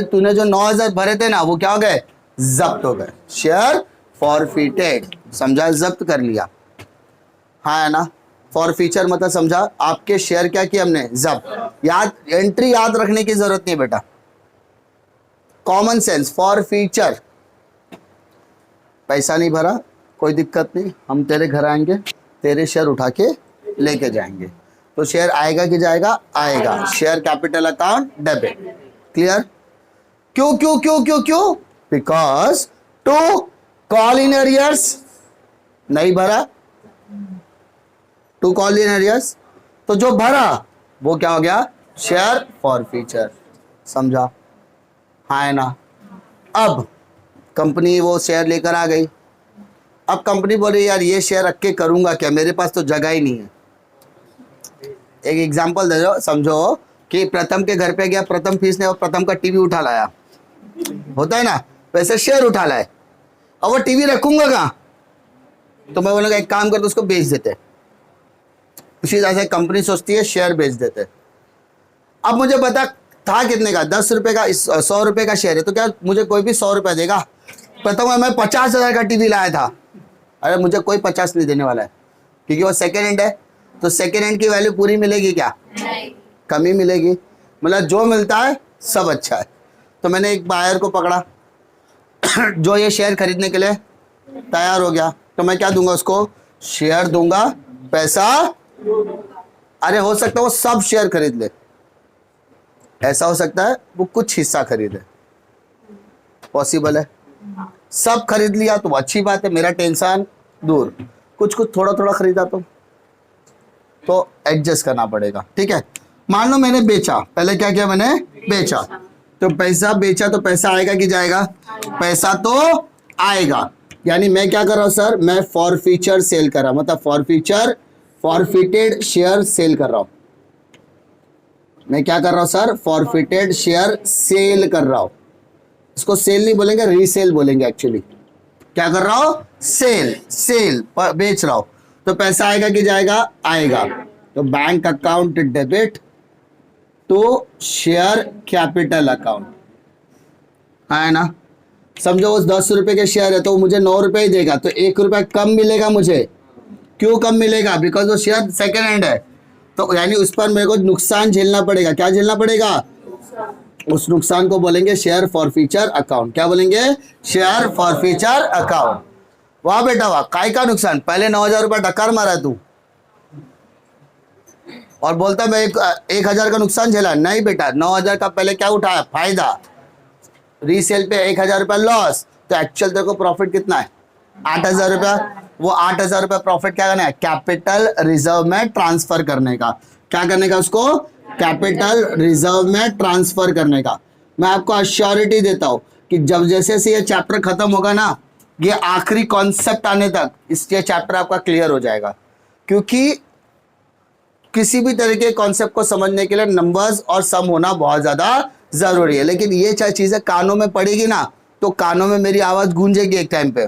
तूने जो 9,000 भरे थे ना वो क्या हो गए? जब्त हो गए। शेयर फॉरफिटेड, समझा? जब्त कर लिया, हाँ है ना? फॉरफीचर मतलब समझा? आपके शेयर क्या किया हमने? जब्त। याद, एंट्री याद रखने की जरूरत नहीं बेटा, कॉमन सेंस। फॉरफीचर, पैसा नहीं भरा कोई दिक्कत नहीं, हम तेरे घर आएंगे, तेरे शेयर उठा के लेके जाएंगे। तो शेयर आएगा कि जाएगा? आएगा। Share capital account debit. Clear? क्यों क्यों क्यों क्यों क्यों? Because to call in arrears, नहीं भरा, टू कॉल इन एरियर्स, तो जो भरा वो क्या हो गया? Share forfeiture. समझा? हाँ है ना? अब कंपनी वो शेयर लेकर आ गई। अब कंपनी बोली यार ये शेयर रख के करूंगा क्या, मेरे पास तो जगह ही नहीं है। एक एग्जांपल दे दो, समझो कि प्रथम के घर पे गया, प्रथम फीस ने प्रथम का टीवी उठा लाया, होता है ना? वैसे शेयर उठा लाए, अब वो टीवी रखूंगा कहाँ? तो मैं बोलूँगा एक काम कर, तो उसको बेच देते। उसी तरह से कंपनी सोचती है शेयर बेच देते। अब मुझे पता था कितने का? 10 रुपए का, 100 रुपए का शेयर है, तो क्या मुझे कोई भी 100 रुपए देगा? प्रथम मैं 50,000 का टीवी लाया था, अरे मुझे कोई 50 नहीं देने वाला है, क्योंकि वो सेकेंड हैंड है। तो सेकेंड हैंड की वैल्यू पूरी मिलेगी क्या? नहीं, कमी मिलेगी। मतलब जो मिलता है सब अच्छा है। तो मैंने एक बायर को पकड़ा जो ये शेयर खरीदने के लिए तैयार हो गया, तो मैं क्या दूंगा उसको? शेयर दूंगा, पैसा। अरे हो सकता है वो सब शेयर खरीद ले, ऐसा हो सकता है वो कुछ हिस्सा खरीदे, पॉसिबल है। सब खरीद लिया तो अच्छी बात है, मेरा टेंशन दूर। कुछ कुछ थोड़ा थोड़ा खरीदा तो एडजस्ट करना पड़ेगा, ठीक है? मान लो मैंने बेचा, पहले क्या किया? मैंने बेचा, तो पैसा बेचा तो पैसा आएगा कि जाएगा? पैसा तो आएगा। यानी मैं क्या कर रहा हूं सर? मैं फॉरफीचर सेल कर रहा हूं, मतलब फॉरफीचर फॉरफिटेड शेयर सेल कर रहा हूं। मैं क्या कर रहा हूं सर? फॉरफिटेड शेयर सेल कर रहा हूं। इसको सेल नहीं बोलेंगे, रीसेल बोलेंगे एक्चुअली। क्या कर रहा हूं? सेल, सेल बेच रहा हूं। तो पैसा आएगा कि जाएगा? आएगा। तो bank account debit to share capital account, है ना? समझो उस 10 रुपए के शेयर है तो मुझे 9 रुपए ही देगा, तो 1 रुपया कम मिलेगा मुझे। क्यों कम मिलेगा? बिकॉज वो शेयर सेकेंड हैंड है, तो यानी उस पर मेरे को नुकसान झेलना पड़ेगा। क्या झेलना पड़ेगा? उस नुकसान को बोलेंगे शेयर फॉरफीचर अकाउंट। क्या बोलेंगे? Share forfeiture account. वाह बेटा वाह, काय का नुकसान? पहले 9,000 रुपया डकार मारा तू और बोलता मैं 1,000 का नुकसान झेला। नहीं बेटा, 9,000 का पहले क्या उठाया? फायदा। रीसेल पे 1,000 रुपया लॉस, तो एक्चुअल तेरे को प्रॉफिट कितना है? 8,000 रुपया। वो 8,000 रुपया प्रॉफिट क्या करना है? कैपिटल रिजर्व में ट्रांसफर करने का। क्या करने का उसको? कैपिटल रिजर्व में ट्रांसफर करने का। मैं आपको अश्योरिटी देता हूं, कि जब जैसे से ये चैप्टर खत्म होगा ना, ये आखिरी कॉन्सेप्ट आने तक ये चैप्टर आपका क्लियर हो जाएगा, क्योंकि किसी भी तरह के कॉन्सेप्ट को समझने के लिए नंबर्स और सम होना बहुत ज्यादा जरूरी है। लेकिन ये चाहे चीजें कानों में पड़ेगी ना, तो कानों में मेरी आवाज गूंजेगी एक टाइम पे,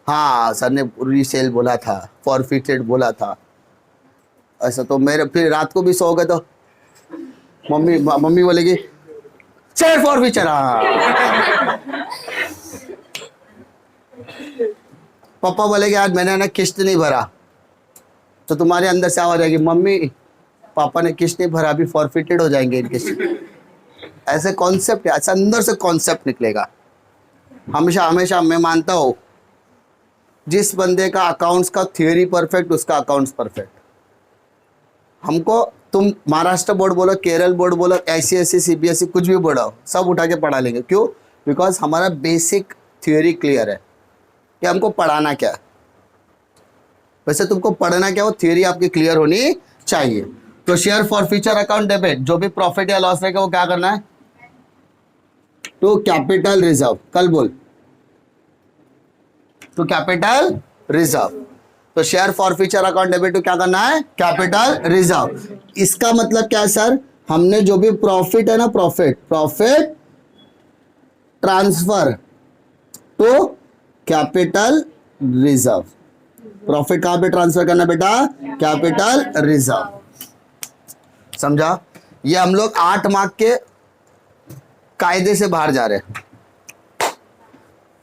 हाँ सर ने रीसेल बोला था, फॉरफिटेड बोला था, ऐसा। तो मेरे फिर रात को भी सो गए तो मम्मी बोलेगी शेयर फॉरफिचर, हाँ। पापा बोलेगे आज मैंने ना किस्त नहीं भरा, तो तुम्हारे अंदर से आवाज आएगी मम्मी पापा ने किस्त नहीं भरा, अभी फॉरफिटेड हो जाएंगे इनके। ऐसे कॉन्सेप्ट है, ऐसा अंदर से कॉन्सेप्ट निकलेगा। हमेशा हमेशा मैं मानता हूं जिस बंदे का अकाउंट्स का थियोरी परफेक्ट, उसका अकाउंट्स परफेक्ट। हमको तुम महाराष्ट्र बोर्ड बोलो, केरल बोर्ड बोलो, ICSE CBSE कुछ भी बोलो, सब उठा के पढ़ा लेंगे। क्यों? बिकॉज हमारा बेसिक थियोरी क्लियर है कि हमको पढ़ाना क्या है। वैसे तुमको पढ़ना क्या, वो थियोरी आपकी क्लियर होनी चाहिए। तो share forfeiture account debit, जो भी प्रॉफिट या लॉस रहेगा वो क्या करना है, टू कैपिटल रिजर्व। कल बोल, टू कैपिटल रिजर्व। तो share forfeiture account debit to क्या करना है, कैपिटल रिजर्व। इसका मतलब क्या है सर, हमने जो भी प्रॉफिट है ना, profit transfer to capital reserve. Profit कहां पे ट्रांसफर करना बेटा, कैपिटल रिजर्व। समझा? ये हम लोग 8 मार्क के कायदे से बाहर जा रहे हैं।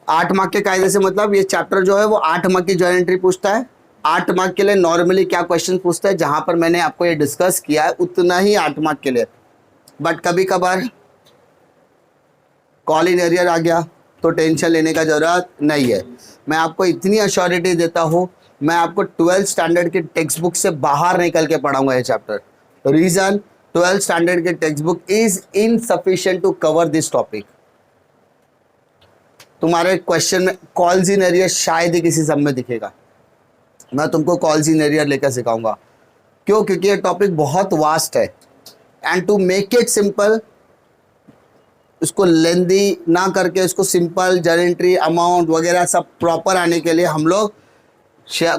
8 मार्क के कायदे से मतलब ये चैप्टर जो है वो 8 मार्क की जॉइंट एंट्री पूछता है। 8 मार्क के लिए नॉर्मली क्या क्वेश्चन पूछता है, जहां पर मैंने आपको ये डिस्कस किया है उतना ही 8 मार्क के लिए। बट कभी कभार कॉल इन एरियर आ गया तो टेंशन लेने का जरूरत नहीं है। मैं आपको इतनी अश्योरिटी देता हूं, मैं आपको 12th स्टैंडर्ड की टेक्स्ट बुक से बाहर निकल के पढ़ाऊंगा ये चैप्टर। रीजन, 12th स्टैंडर्ड की text book is insufficient to cover this topic. तुम्हारे क्वेश्चन में कॉल्स इन एरियर शायद ही किसी सब में दिखेगा। मैं तुमको कॉल्स इन एरियर लेकर सिखाऊंगा। क्यों? क्योंकि ये टॉपिक बहुत वास्ट है, and to make it simple, इसको लेंदी ना करके इसको सिंपल जॉइंट्री अमाउंट वगैरह सब प्रॉपर आने के लिए हम लोग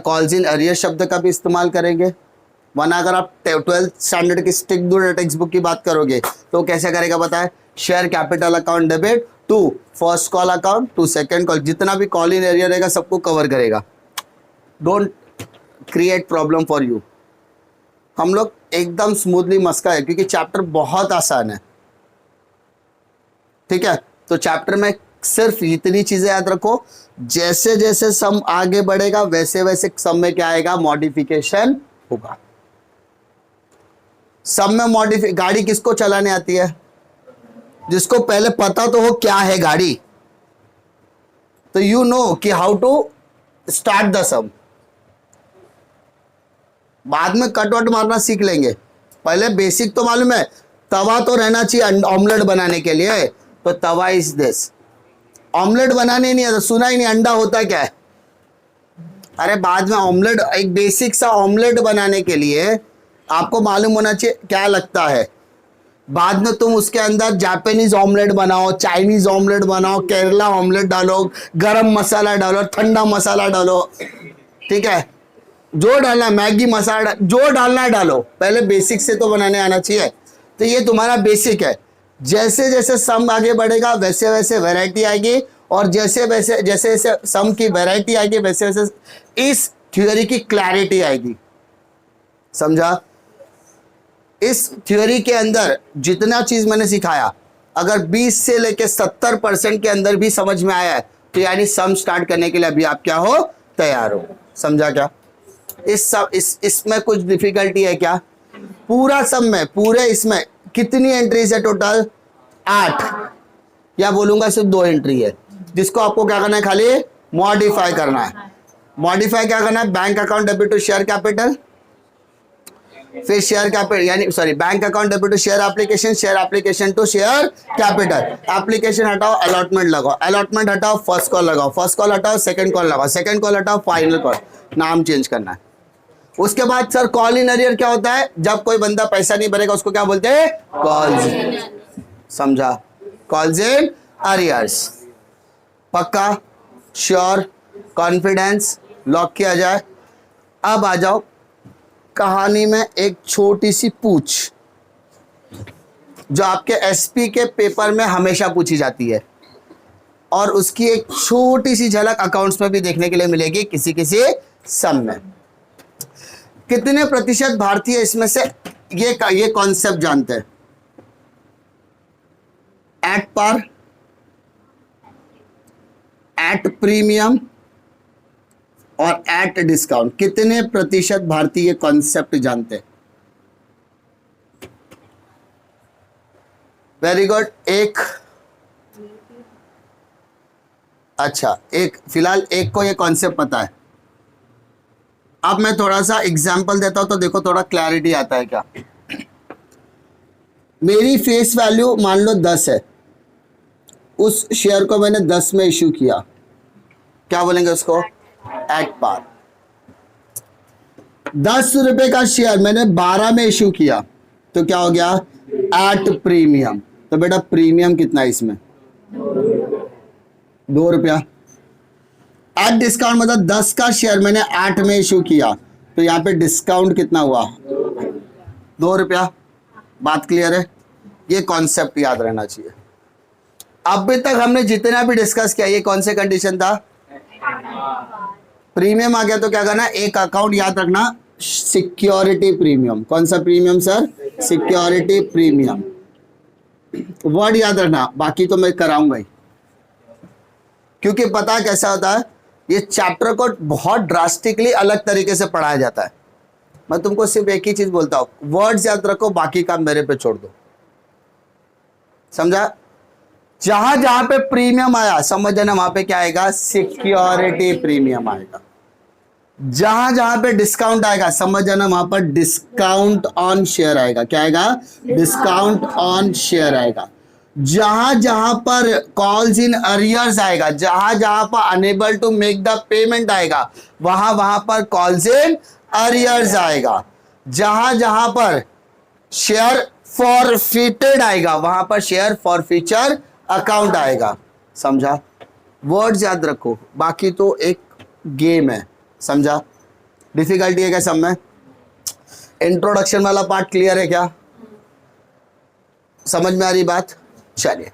कॉल्स इन एरियर शब्द का भी इस्तेमाल करेंगे। वरना अगर आप 12th स्टैंडर्ड की स्टिक टेक्स्ट बुक की बात करोगे तो कैसे करेगा बताए, share capital account debit to first call account to second call, जितना भी कॉल इन एरियर रहेगा सबको कवर करेगा। Don't create problem for you. हम लोग एकदम स्मूथली मस्का है, क्योंकि चैप्टर बहुत आसान है। ठीक है, तो चैप्टर में सिर्फ इतनी चीजें याद रखो, जैसे जैसे सम आगे बढ़ेगा वैसे वैसे सम में क्या आएगा, मॉडिफिकेशन होगा। सम में मॉडिफिकेशन, गाड़ी किसको चलाने आती है, जिसको पहले पता तो हो क्या है गाड़ी, तो यू नो कि हाउ टू स्टार्ट द सम। बाद में कट वट मारना सीख लेंगे, पहले बेसिक तो मालूम है। तवा तो रहना चाहिए ऑमलेट बनाने के लिए, तो तवा इज दिस। ऑमलेट बनाने नहीं आता, सुना ही नहीं अंडा होता क्या है। अरे बाद में ऑमलेट, एक बेसिक सा ऑमलेट बनाने के लिए आपको मालूम होना चाहिए क्या लगता है। बाद में तुम उसके अंदर जापानीज ऑमलेट बनाओ, चाइनीज ऑमलेट बनाओ, केरला ऑमलेट डालो, गरम मसाला डालो, ठंडा मसाला डालो, ठीक है, जो डालना, मैगी मसाला जो डालना डालो, पहले बेसिक से तो बनाने आना चाहिए। तो ये तुम्हारा बेसिक है। जैसे जैसे सम आगे बढ़ेगा वैसे वैसे वैरायटी आएगी, और जैसे वैसे जैसे जैसे सम की वैरायटी आएगी वैसे वैसे इस थ्योरी की क्लैरिटी आएगी। समझा? इस थ्योरी के अंदर जितना चीज मैंने सिखाया, अगर 20 से लेके 70% के अंदर भी समझ में आया है, तो यानी सम स्टार्ट करने के लिए अभी आप क्या हो, तैयार हो। समझा क्या? इसमें कुछ डिफिकल्टी है क्या? पूरा सम में, पूरे इसमें कितनी एंट्रीज है टोटल? 8, या बोलूंगा सिर्फ 2 एंट्री है, जिसको आपको क्या करना है, खाली मॉडिफाई करना है। मॉडिफाई क्या करना है, bank account debit to share capital, फिर शेयर कैपिटल यानी sorry bank account debit to share application to share capital. Application हटाओ, अलॉटमेंट लगाओ, अलॉटमेंट हटाओ, फर्स्ट कॉल लगाओ, फर्स्ट कॉल हटाओ, सेकंड कॉल लगाओ, सेकंड कॉल हटाओ, फाइनल कॉल, नाम चेंज करना है। उसके बाद सर कॉल इन अरियर क्या होता है, जब कोई बंदा पैसा नहीं भरेगा उसको क्या बोलते हैं, कॉल्स। समझा? Calls in arrears. पक्का, श्योर, कॉन्फिडेंस, लॉक किया जाए। अब आ जाओ कहानी में एक छोटी सी पूछ जो आपके एसपी के पेपर में हमेशा पूछी जाती है और उसकी एक छोटी सी झलक अकाउंट्स में भी देखने के लिए मिलेगी किसी किसी सम में। कितने प्रतिशत भारतीय इसमें से ये कॉन्सेप्ट जानते हैं? एट पार, एट प्रीमियम और एट डिस्काउंट, कितने प्रतिशत भारतीय ये कॉन्सेप्ट जानते हैं? Very good. एक, अच्छा एक, फिलहाल एक को ये कॉन्सेप्ट पता है। अब मैं थोड़ा सा एग्जांपल देता हूं तो देखो थोड़ा क्लैरिटी आता है क्या। मेरी फेस वैल्यू मान लो 10 है, उस शेयर को मैंने 10 में इश्यू किया, क्या बोलेंगे उसको? At par. 10 रुपए का शेयर मैंने 12 में इश्यू किया तो क्या हो गया? At premium. तो बेटा प्रीमियम कितना है इसमें? 2 रुपया। एट डिस्काउंट मतलब 10 का शेयर मैंने 8 में इश्यू किया तो यहाँ पे डिस्काउंट कितना हुआ? 2 रुपया। बात क्लियर है? ये कॉन्सेप्ट याद रहना चाहिए। अभी तक हमने जितना भी डिस्कस किया ये कौन से कंडीशन था? प्रीमियम आ गया तो क्या करना? एक अकाउंट याद रखना, सिक्योरिटी प्रीमियम। कौन सा premium sir? Security premium. Word याद रखना, बाकी तो मैं कराऊंगा ही, क्योंकि पता है कैसा होता है, ये चैप्टर को बहुत ड्रास्टिकली अलग तरीके से पढ़ाया जाता है। मैं तुमको सिर्फ एक ही चीज बोलता हूं, वर्ड्स याद रखो, बाकी काम मेरे पे छोड़ दो। समझा? जहां जहां पे प्रीमियम आया समझ जाना वहां पे क्या आएगा? सिक्योरिटी प्रीमियम आएगा। जहां जहां पे डिस्काउंट आएगा समझ जाना वहां पर डिस्काउंट ऑन शेयर आएगा। क्या आएगा? डिस्काउंट ऑन शेयर आएगा। जहां जहां पर कॉल्स इन अरियर्स आएगा, जहां जहां पर unable to make the payment आएगा, वहां वहां पर कॉल्स इन अरियर्स आएगा। जहां जहां पर शेयर फॉरफिटेड आएगा वहां पर शेयर फॉरफीचर अकाउंट आएगा। समझा? वर्ड्स याद रखो, बाकी तो एक गेम है। समझा? डिफिकल्टी है क्या सब में? इंट्रोडक्शन वाला पार्ट क्लियर है क्या? समझ में आ रही बात? चलिए